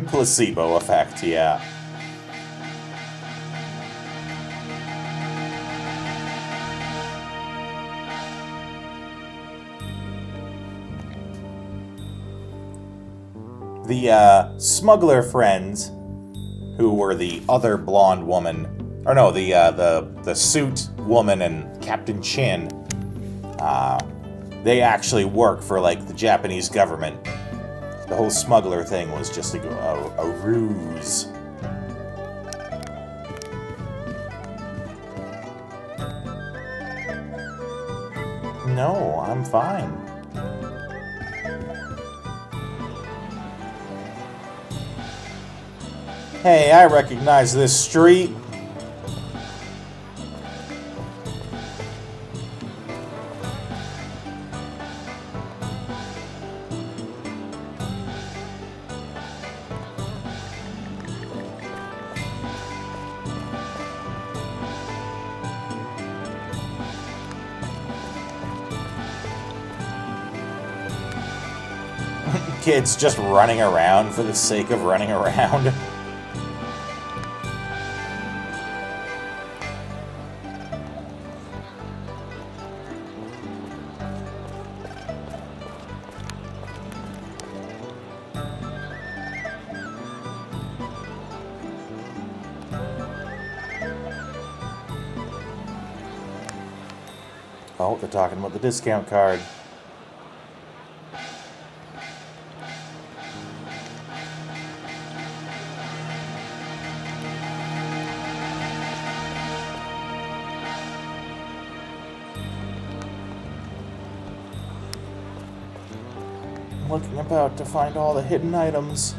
Placebo effect, yeah. The smuggler friends, who were the other blonde woman, or no, the suit woman and Captain Chin, they actually work for like the Japanese government. The whole smuggler thing was just a ruse. No, I'm fine. Hey, I recognize this street. Kids just running around for the sake of running around. Oh, they're talking about the discount card. I'm looking about to find all the hidden items.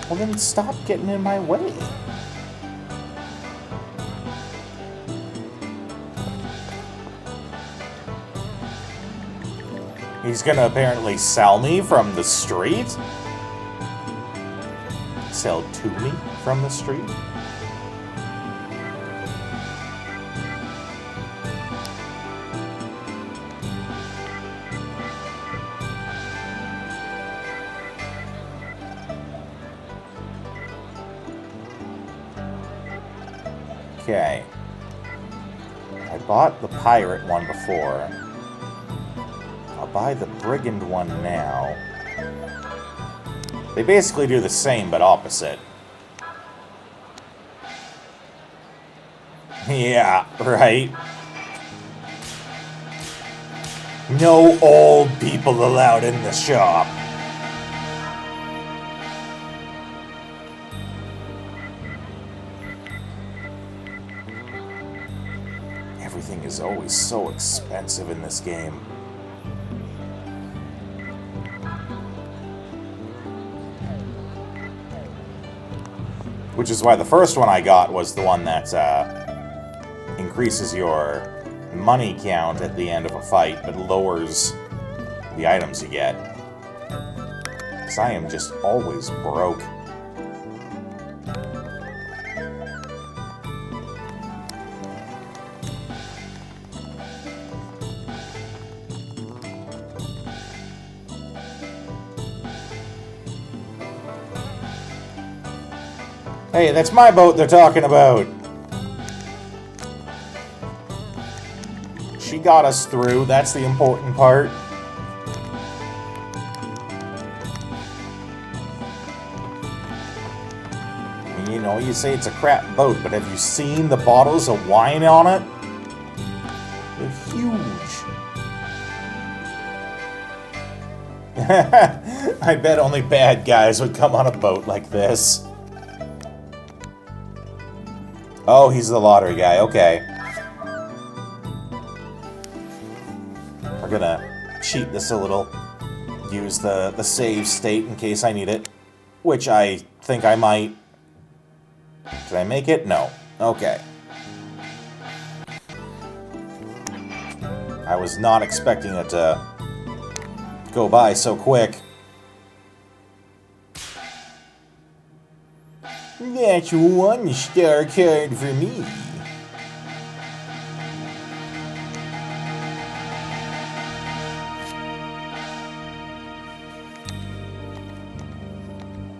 Well, then stop getting in my way. He's gonna apparently sell me from the street? Sell to me from the street? Okay. I bought the pirate one before. I'll buy the brigand one now. They basically do the same, but opposite. Yeah, right? No old people allowed in the shop. Everything is always so expensive in this game. Which is why the first one I got was the one that increases your money count at the end of a fight, but lowers the items you get. Because I am just always broke. Hey, that's my boat they're talking about. She got us through. That's the important part. You know, you say it's a crap boat, but have you seen the bottles of wine on it? They're huge. I bet only bad guys would come on a boat like this. Oh, he's the lottery guy. Okay. We're gonna cheat this a little. Use the save state in case I need it. Which I think I might. Did I make it? No. Okay. I was not expecting it to go by so quick. That's one star card for me.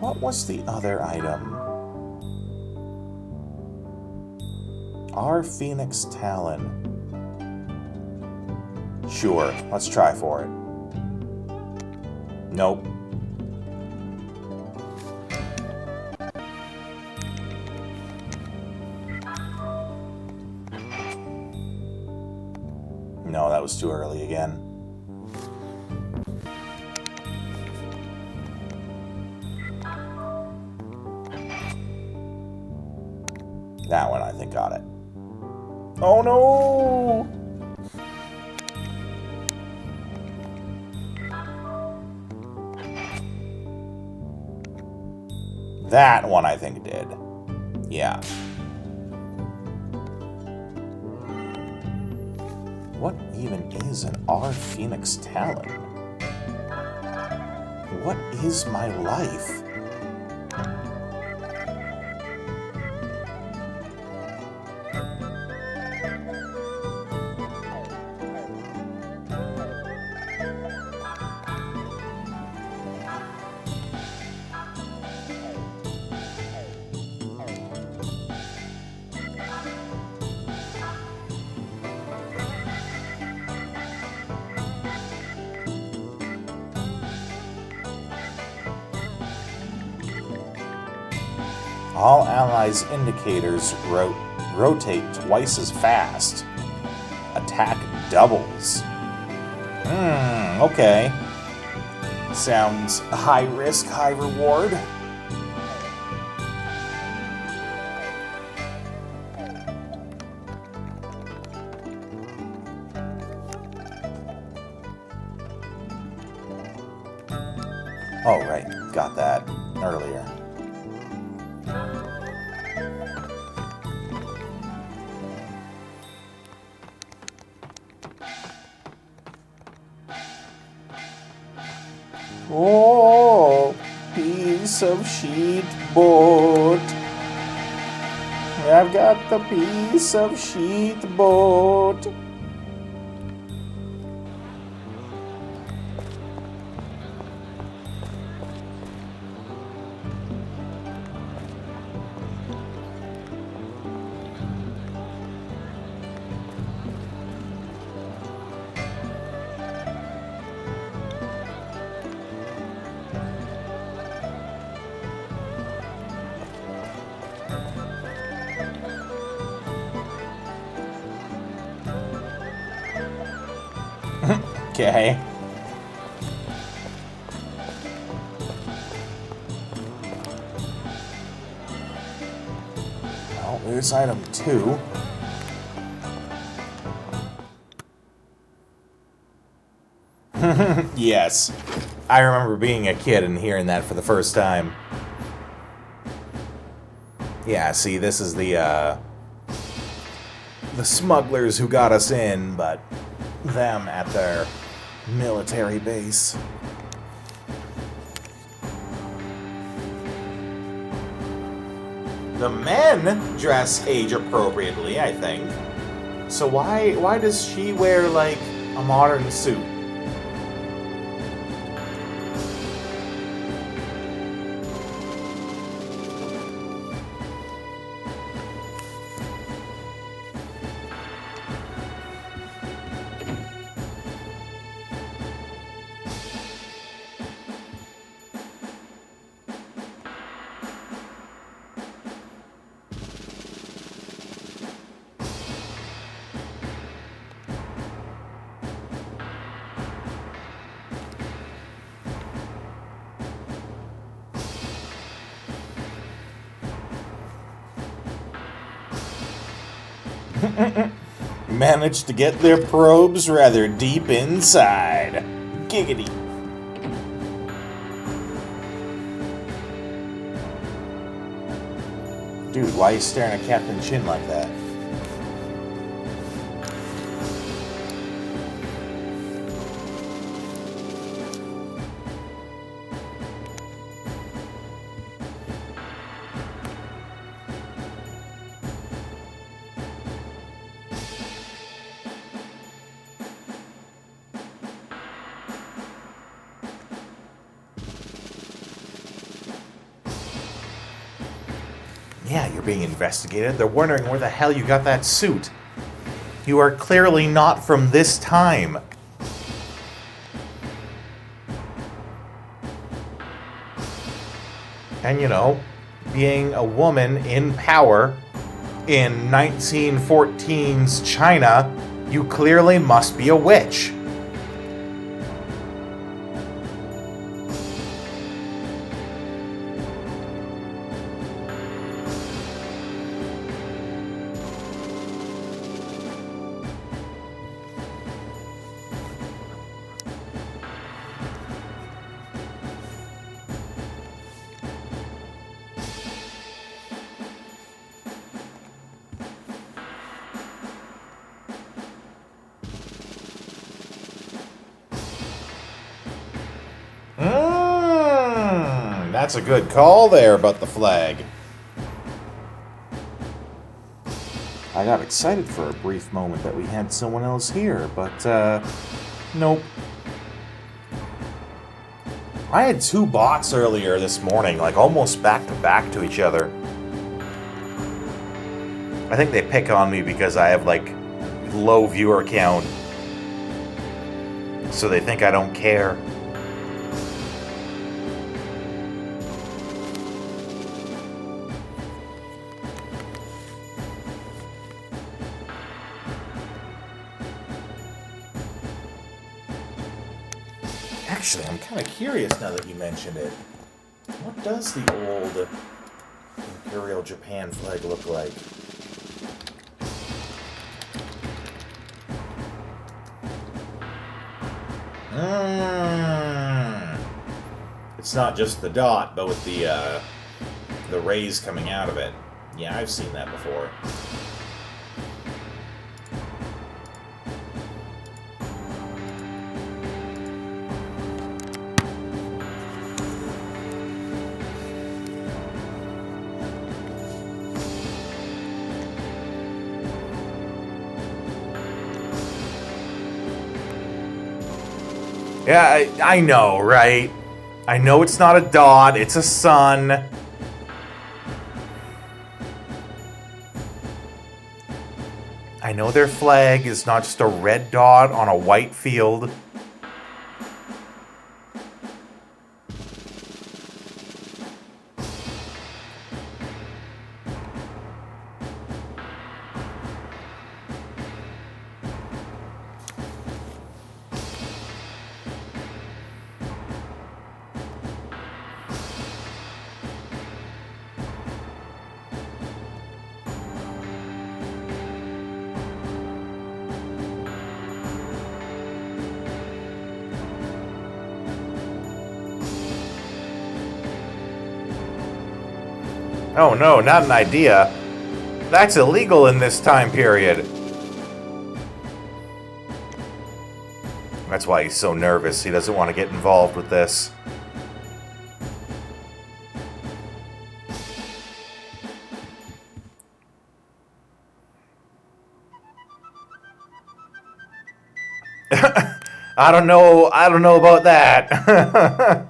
What was the other item? Our Phoenix Talon. Sure, let's try for it. Nope. No, that was too early again. That one, I think, got it. Oh no! That one, I think, did. Yeah. What even is an R Phoenix Talon? What is my life? All allies' indicators rotate twice as fast. Attack doubles. Okay. Sounds high risk, high reward. Oh, right. Got that earlier. Oh, piece of sheet boat. I've got the piece of sheet boat. Okay. Well, there's item 2. Yes. I remember being a kid and hearing that for the first time. Yeah, see, this is the smugglers who got us in, but them at their military base. The men dress age appropriately, I think. So why does she wear, like, a modern suit? Managed to get their probes rather deep inside. Giggity. Dude, why are you staring at Captain Chin like that? Yeah, you're being investigated. They're wondering where the hell you got that suit. You are clearly not from this time. And you know, being a woman in power in 1914's China, you clearly must be a witch. That's a good call there about the flag. I got excited for a brief moment that we had someone else here, but, nope. I had 2 bots earlier this morning, like almost back to each other. I think they pick on me because I have, like, low viewer count. So they think I don't care. Actually, I'm kind of curious now that you mentioned it. What does the old Imperial Japan flag look like? It's not just the dot, but with the rays coming out of it. Yeah, I've seen that before. Yeah, I know, right? I know it's not a dot, it's a sun. I know their flag is not just a red dot on a white field. Oh no, not an idea. That's illegal in this time period. That's why he's so nervous. He doesn't want to get involved with this. I don't know about that.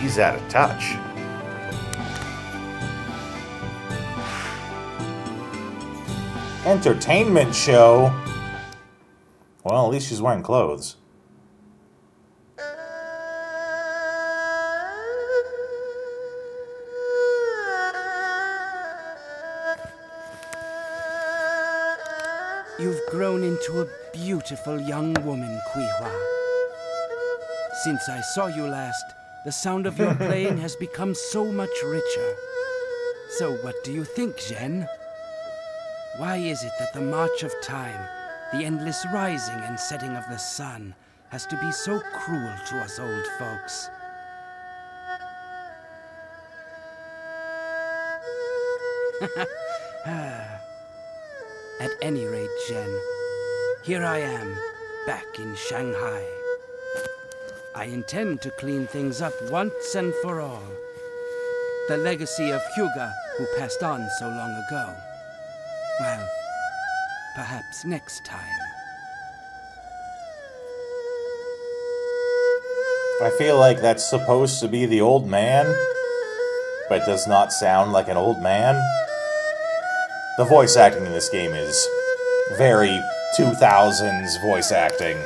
He's out of touch. Entertainment show? Well, at least she's wearing clothes. You've grown into a beautiful young woman, Kuihua. Since I saw you last, the sound of your playing has become so much richer. So what do you think, Zhen? Why is it that the march of time, the endless rising and setting of the sun, has to be so cruel to us old folks? At any rate, Zhen, here I am, back in Shanghai. I intend to clean things up once and for all. The legacy of Hyuga, who passed on so long ago. Well, perhaps next time. I feel like that's supposed to be the old man, but it does not sound like an old man. The voice acting in this game is very 2000s voice acting.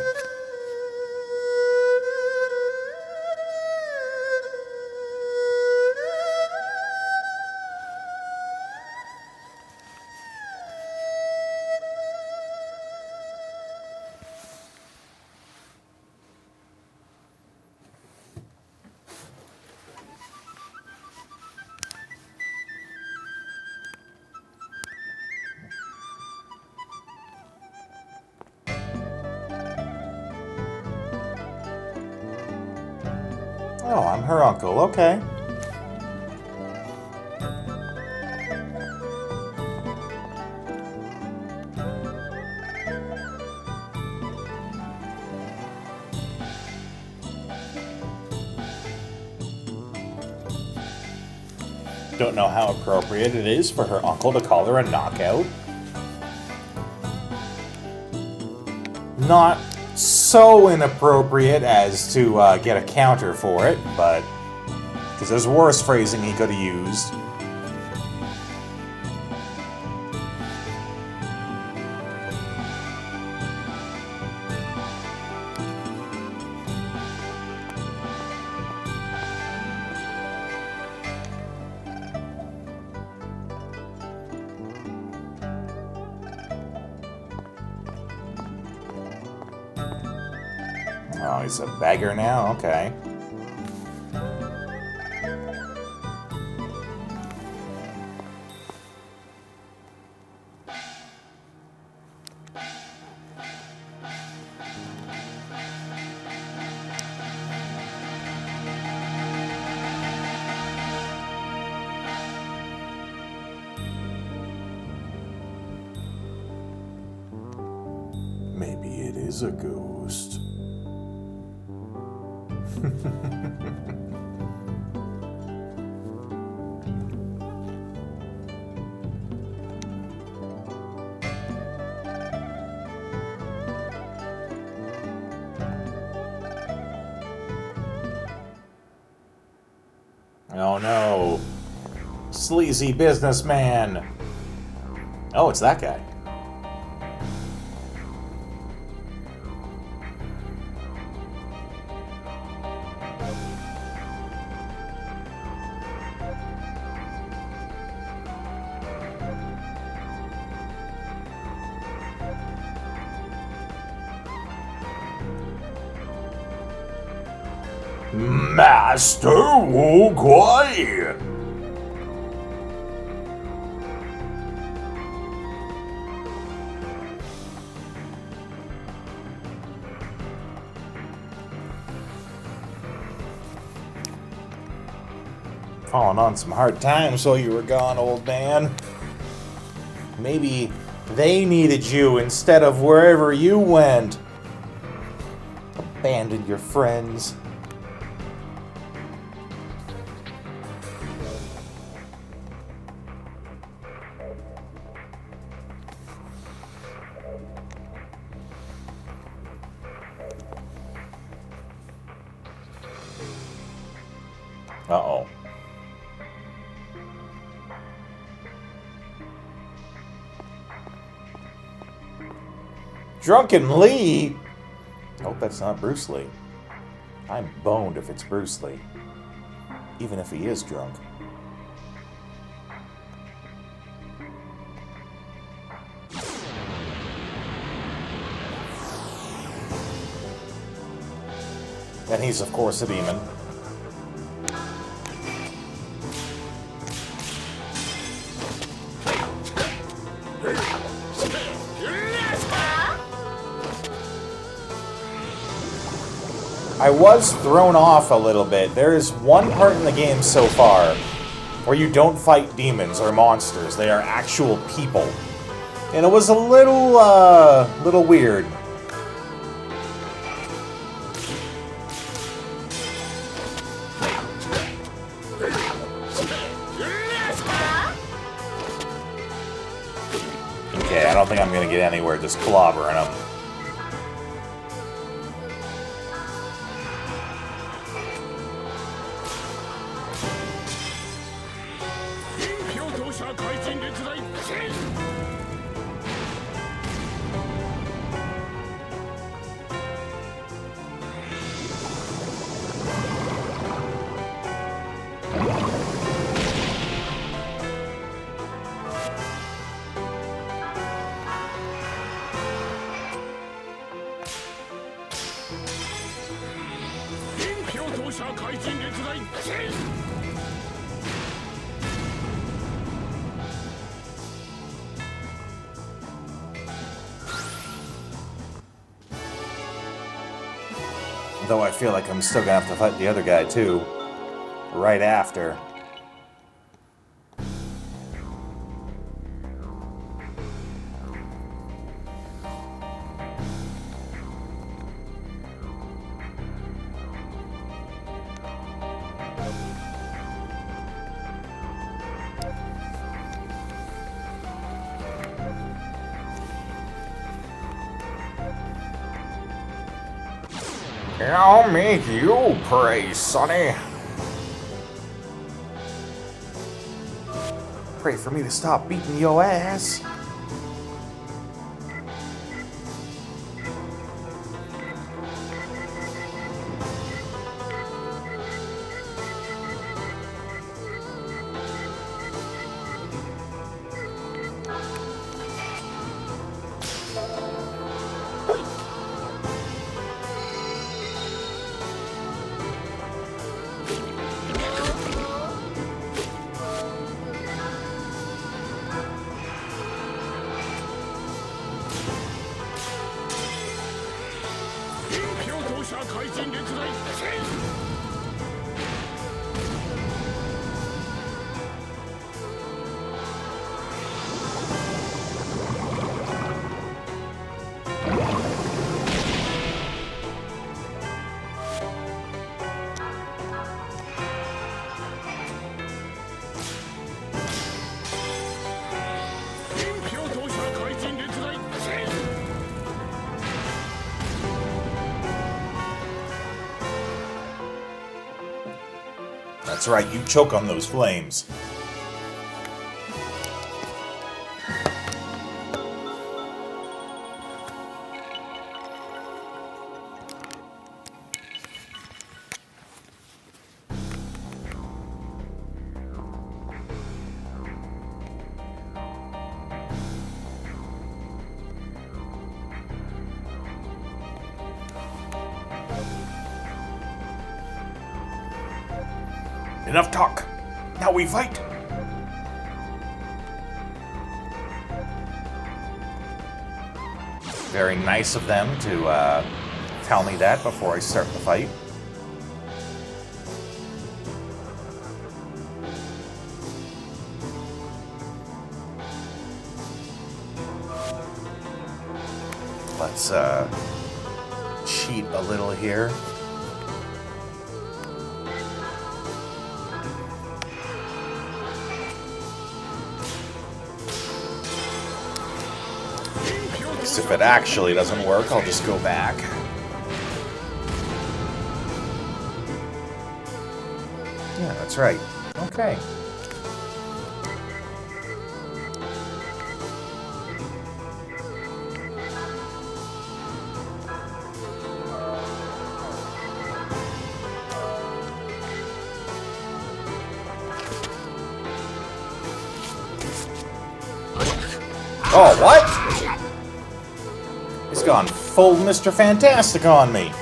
Oh, I'm her uncle, okay. Don't know how appropriate it is for her uncle to call her a knockout. Not so inappropriate as to get a counter for it, but... because there's worse phrasing he could have used. Oh, he's a beggar now? Okay. Maybe it is a ghost. Oh no. Sleazy businessman. Oh, it's that guy. Master Wu Kuai! Falling on some hard times while you were gone, old man. Maybe they needed you instead of wherever you went. Abandoned your friends. Uh-oh. Drunken Lee? Hope that's not Bruce Lee. I'm boned if it's Bruce Lee. Even if he is drunk. And he's, of course, a demon. I was thrown off a little bit. There is one part in the game so far where you don't fight demons or monsters. They are actual people. And it was a little weird. Okay, I don't think I'm gonna get anywhere just clobbering them. Though I feel like I'm still gonna have to fight the other guy too. Right after. I'll make you pray, Sonny. Pray for me to stop beating your ass. That's right, you choke on those flames. Enough talk. Now we fight. Very nice of them to tell me that before I start the fight. Let's cheat a little here. If it actually doesn't work, I'll just go back. Yeah, that's right. Okay. Oh, what? He's gone full Mr. Fantastic on me.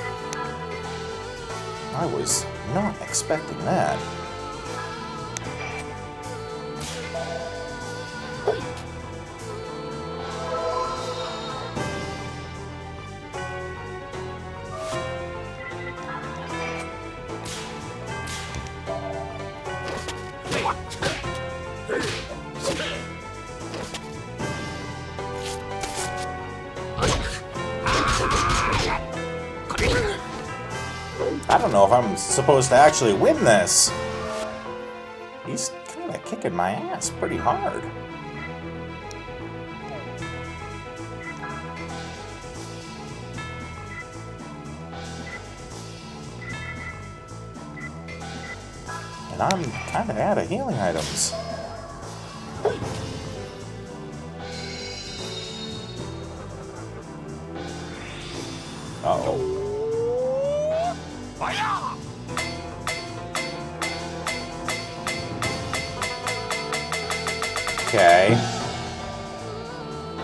I was not expecting that. I don't know if I'm supposed to actually win this. He's kind of kicking my ass pretty hard. And I'm kind of out of healing items. Uh-oh. Okay.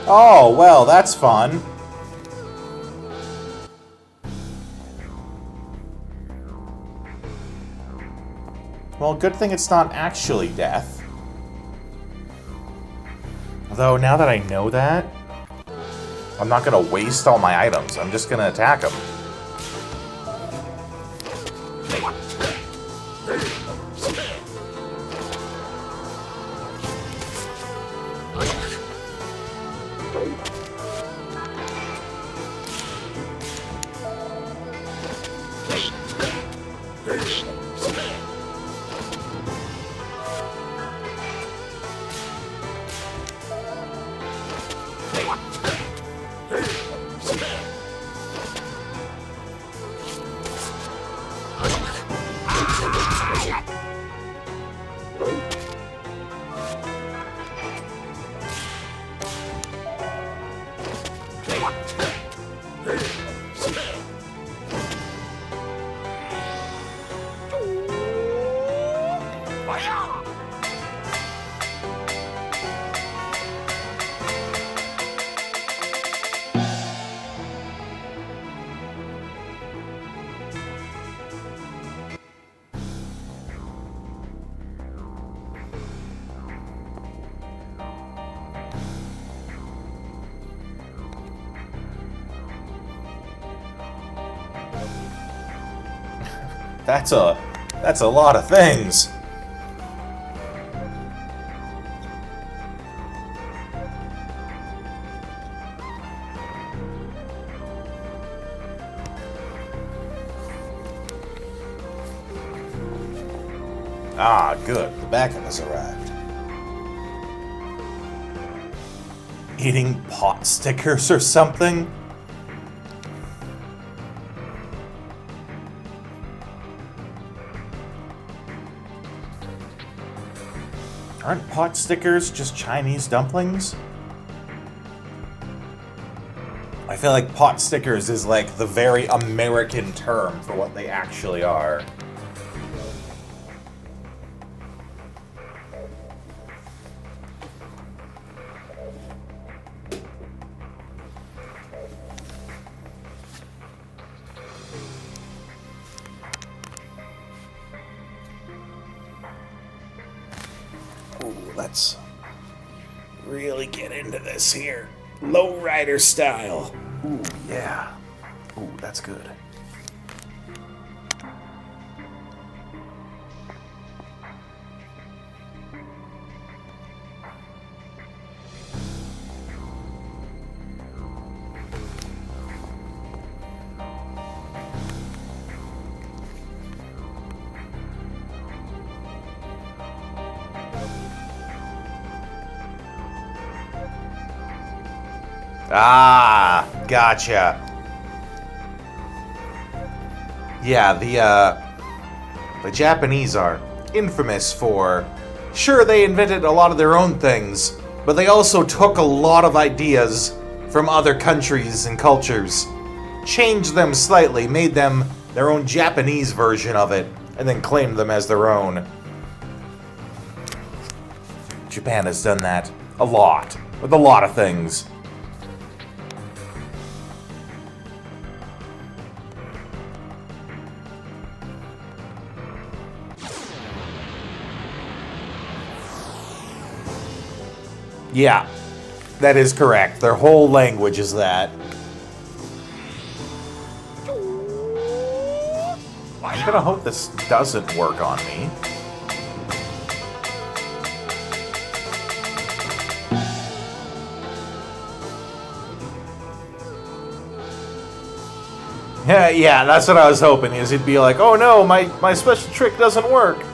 Oh, well, that's fun. Well, good thing it's not actually death. Though, now that I know that, I'm not gonna waste all my items. I'm just gonna attack him. That's a lot of things. Ah, good. The backup has arrived. Eating pot stickers or something? Aren't pot stickers just Chinese dumplings? I feel like pot stickers is like the very American term for what they actually are. Ooh, let's really get into this here. Lowrider style. Ooh, yeah. Ooh, that's good. Ah, gotcha. Yeah, the Japanese are infamous for, sure, they invented a lot of their own things, but they also took a lot of ideas from other countries and cultures, changed them slightly, made them their own Japanese version of it, and then claimed them as their own. Japan has done that a lot, with a lot of things. Yeah, that is correct. Their whole language is that. I'm gonna hope this doesn't work on me. Yeah, that's what I was hoping, is he'd be like, oh no, my special trick doesn't work.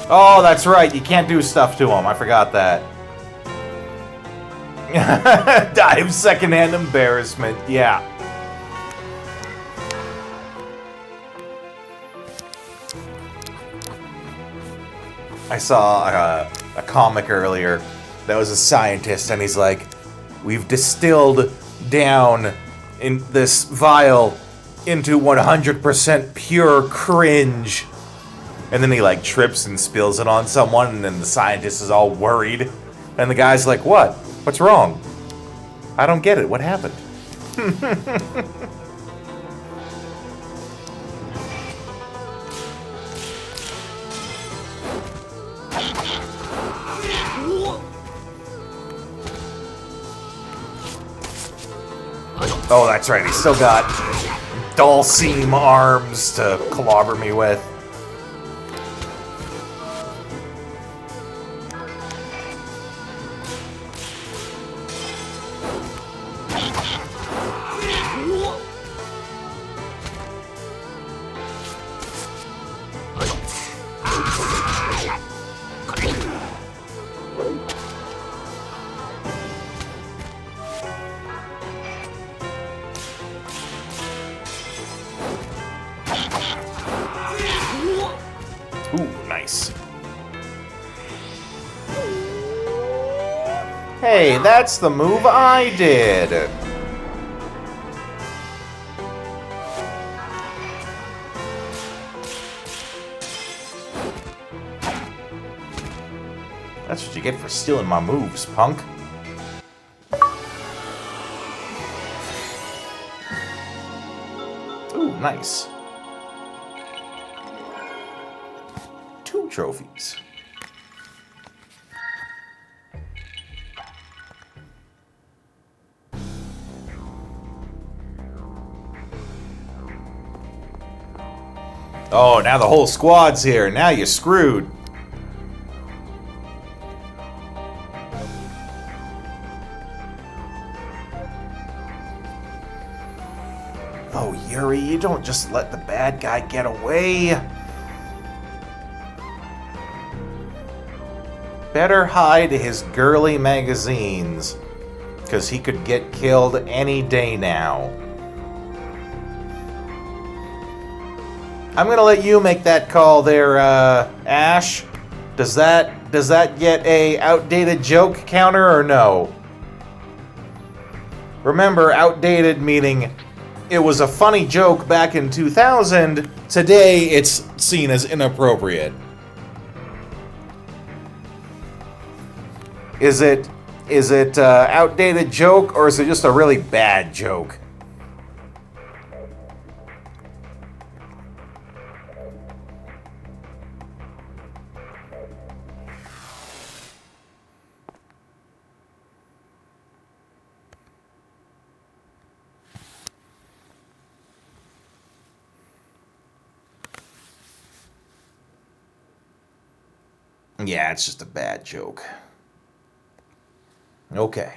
Oh, that's right. You can't do stuff to him. I forgot that. Dive secondhand embarrassment. Yeah. I saw a comic earlier that was a scientist, and he's like, we've distilled down in this vial into 100% pure cringe. And then he like trips and spills it on someone, and then the scientist is all worried. And the guy's like, what? What's wrong? I don't get it. What happened? Oh, that's right. He's still got dull seam arms to clobber me with. Ooh, nice. Hey, that's the move I did. That's what you get for stealing my moves, punk. Ooh, nice. 2 trophies. Oh, now the whole squad's here. Now you're screwed. Oh, Yuri, you don't just let the bad guy get away. Better hide his girly magazines, because he could get killed any day now. I'm gonna let you make that call there, Ash. Does that get a outdated joke counter or no? Remember, outdated meaning it was a funny joke back in 2000. Today, it's seen as inappropriate. Is it outdated joke, or is it just a really bad joke? Yeah, it's just a bad joke. Okay.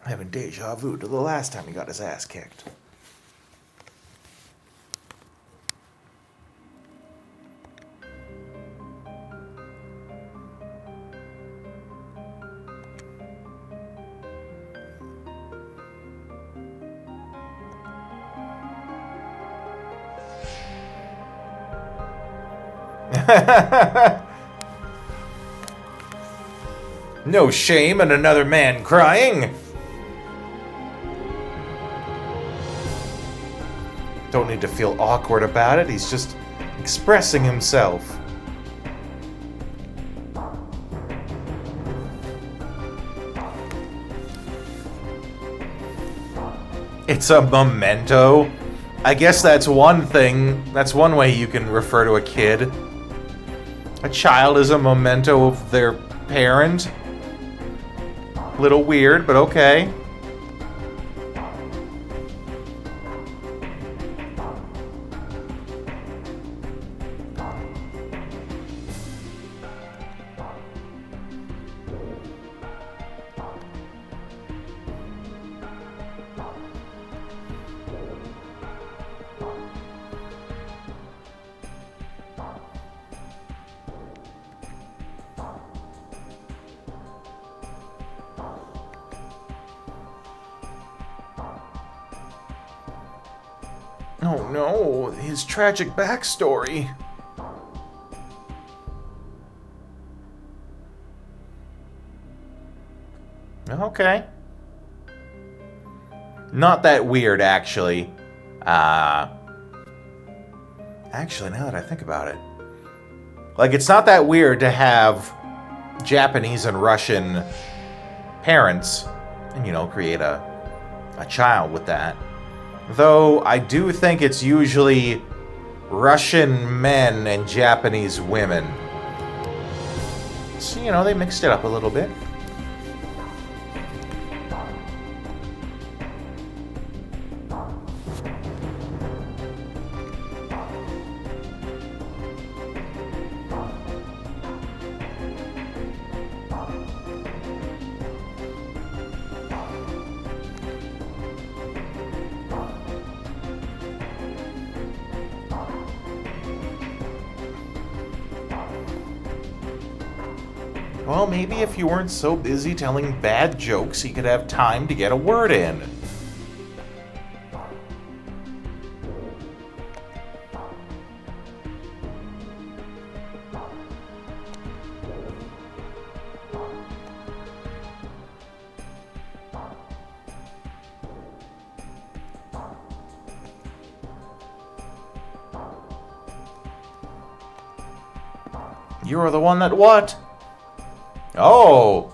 I'm having deja vu to the last time he got his ass kicked. No shame in another man crying. Don't need to feel awkward about it. He's just expressing himself. It's a memento. I guess that's one thing. That's one way you can refer to a kid. A child is a memento of their parent. Little weird, but okay. Oh no, his tragic backstory. Okay. Not that weird, actually. Actually, now that I think about it. Like, it's not that weird to have Japanese and Russian parents and, you know, create a child with that. Though, I do think it's usually Russian men and Japanese women. So, you know, they mixed it up a little bit. Well, maybe if you weren't so busy telling bad jokes, you could have time to get a word in. You're the one that what? Oh!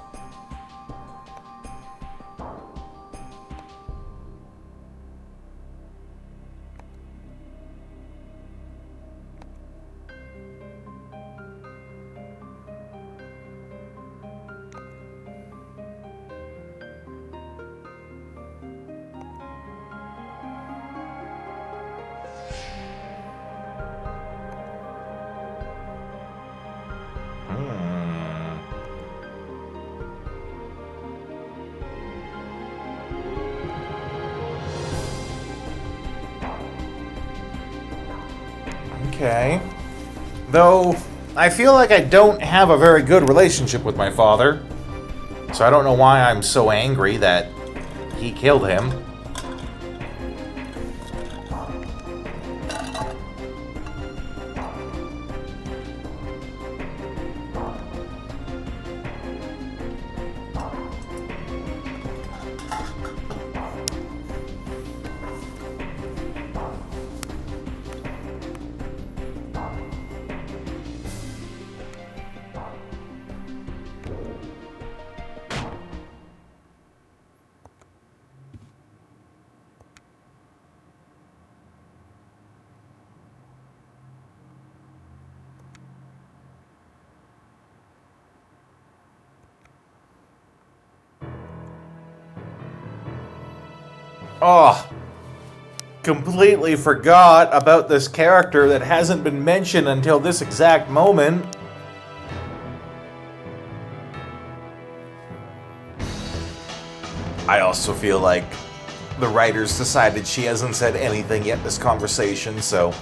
Okay. Though, I feel like I don't have a very good relationship with my father. So I don't know why I'm so angry that he killed him. Oh, completely forgot about this character that hasn't been mentioned until this exact moment. I also feel like the writers decided she hasn't said anything yet this conversation, so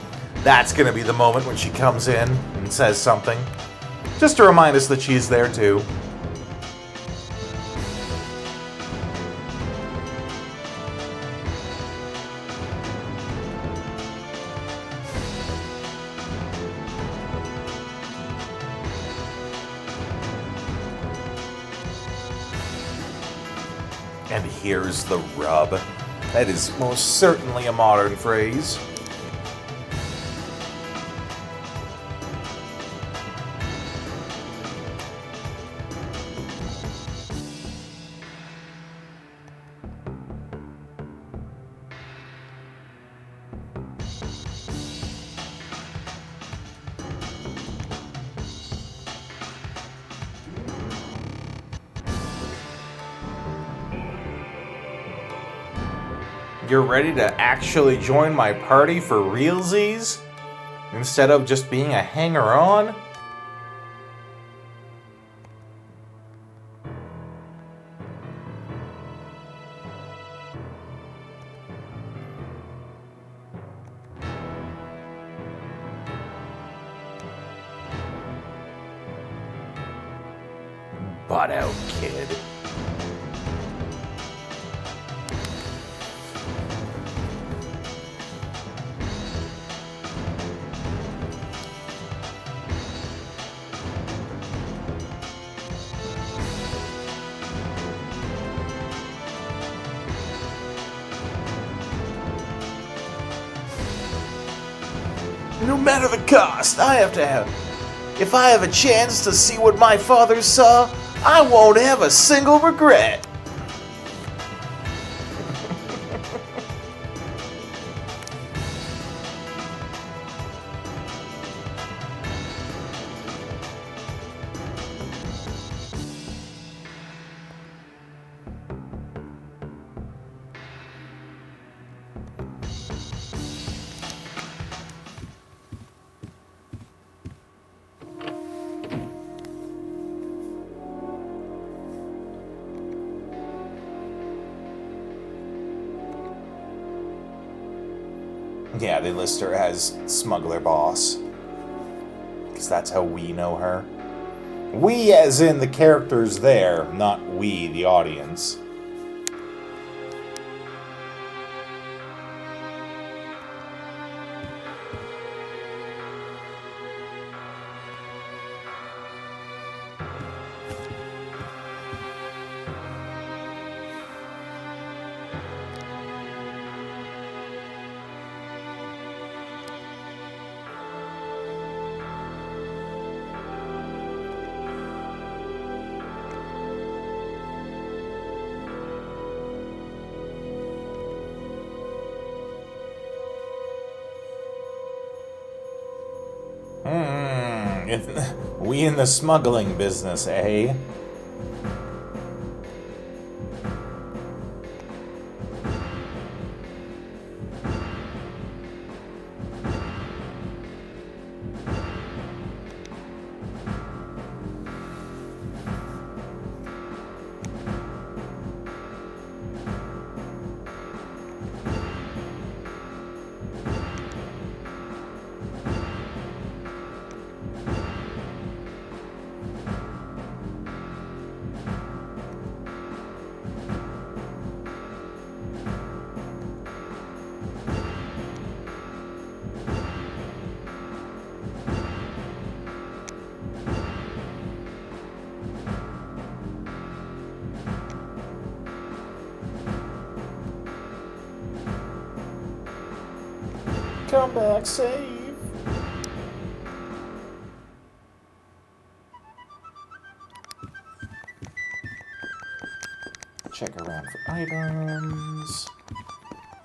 that's going to be the moment when she comes in and says something. Just to remind us that she's there too. And here's the rub. That is most certainly a modern phrase. You're ready to actually join my party for realsies? Instead of just being a hanger-on? Butt out, kid. No matter the cost, I have to have. If I have a chance to see what my father saw, I won't have a single regret. Yeah, they list her as Smuggler Boss. Because that's how we know her. We as in the characters there, not we, the audience. We in the smuggling business, eh? Come back safe. Check around for items.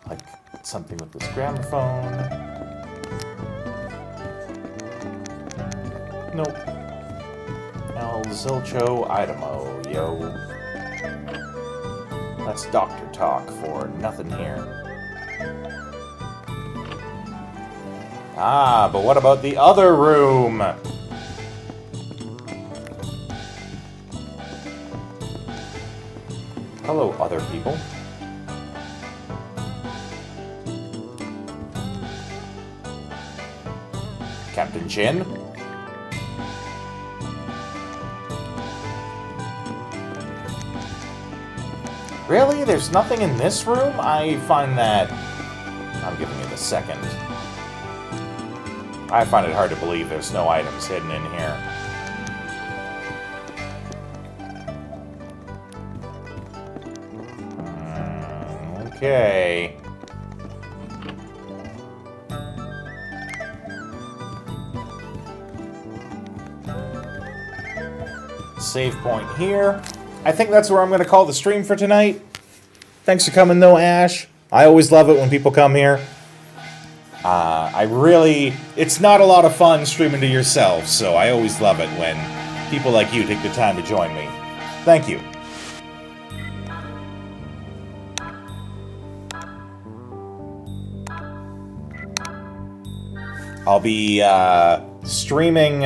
Like something with this gramophone. Nope. El Zilcho Idemo, yo. That's doctor talk for nothing here. Ah, but what about the other room? Hello, other people. Captain Chin? Really? There's nothing in this room? I find that... I'm giving it a second. I find it hard to believe there's no items hidden in here. Okay. Save point here. I think that's where I'm going to call the stream for tonight. Thanks for coming, though, Ash. I always love it when people come here. It's not a lot of fun streaming to yourself, so I always love it when people like you take the time to join me. Thank you. I'll be streaming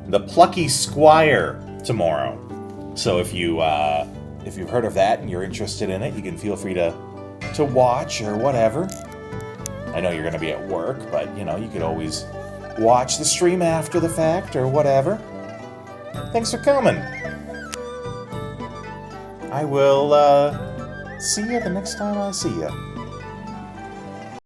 The Plucky Squire tomorrow. So if you've heard of that and you're interested in it, you can feel free to watch or whatever. I know you're going to be at work, but, you know, you could always watch the stream after the fact or whatever. Thanks for coming. I will see you the next time I see you.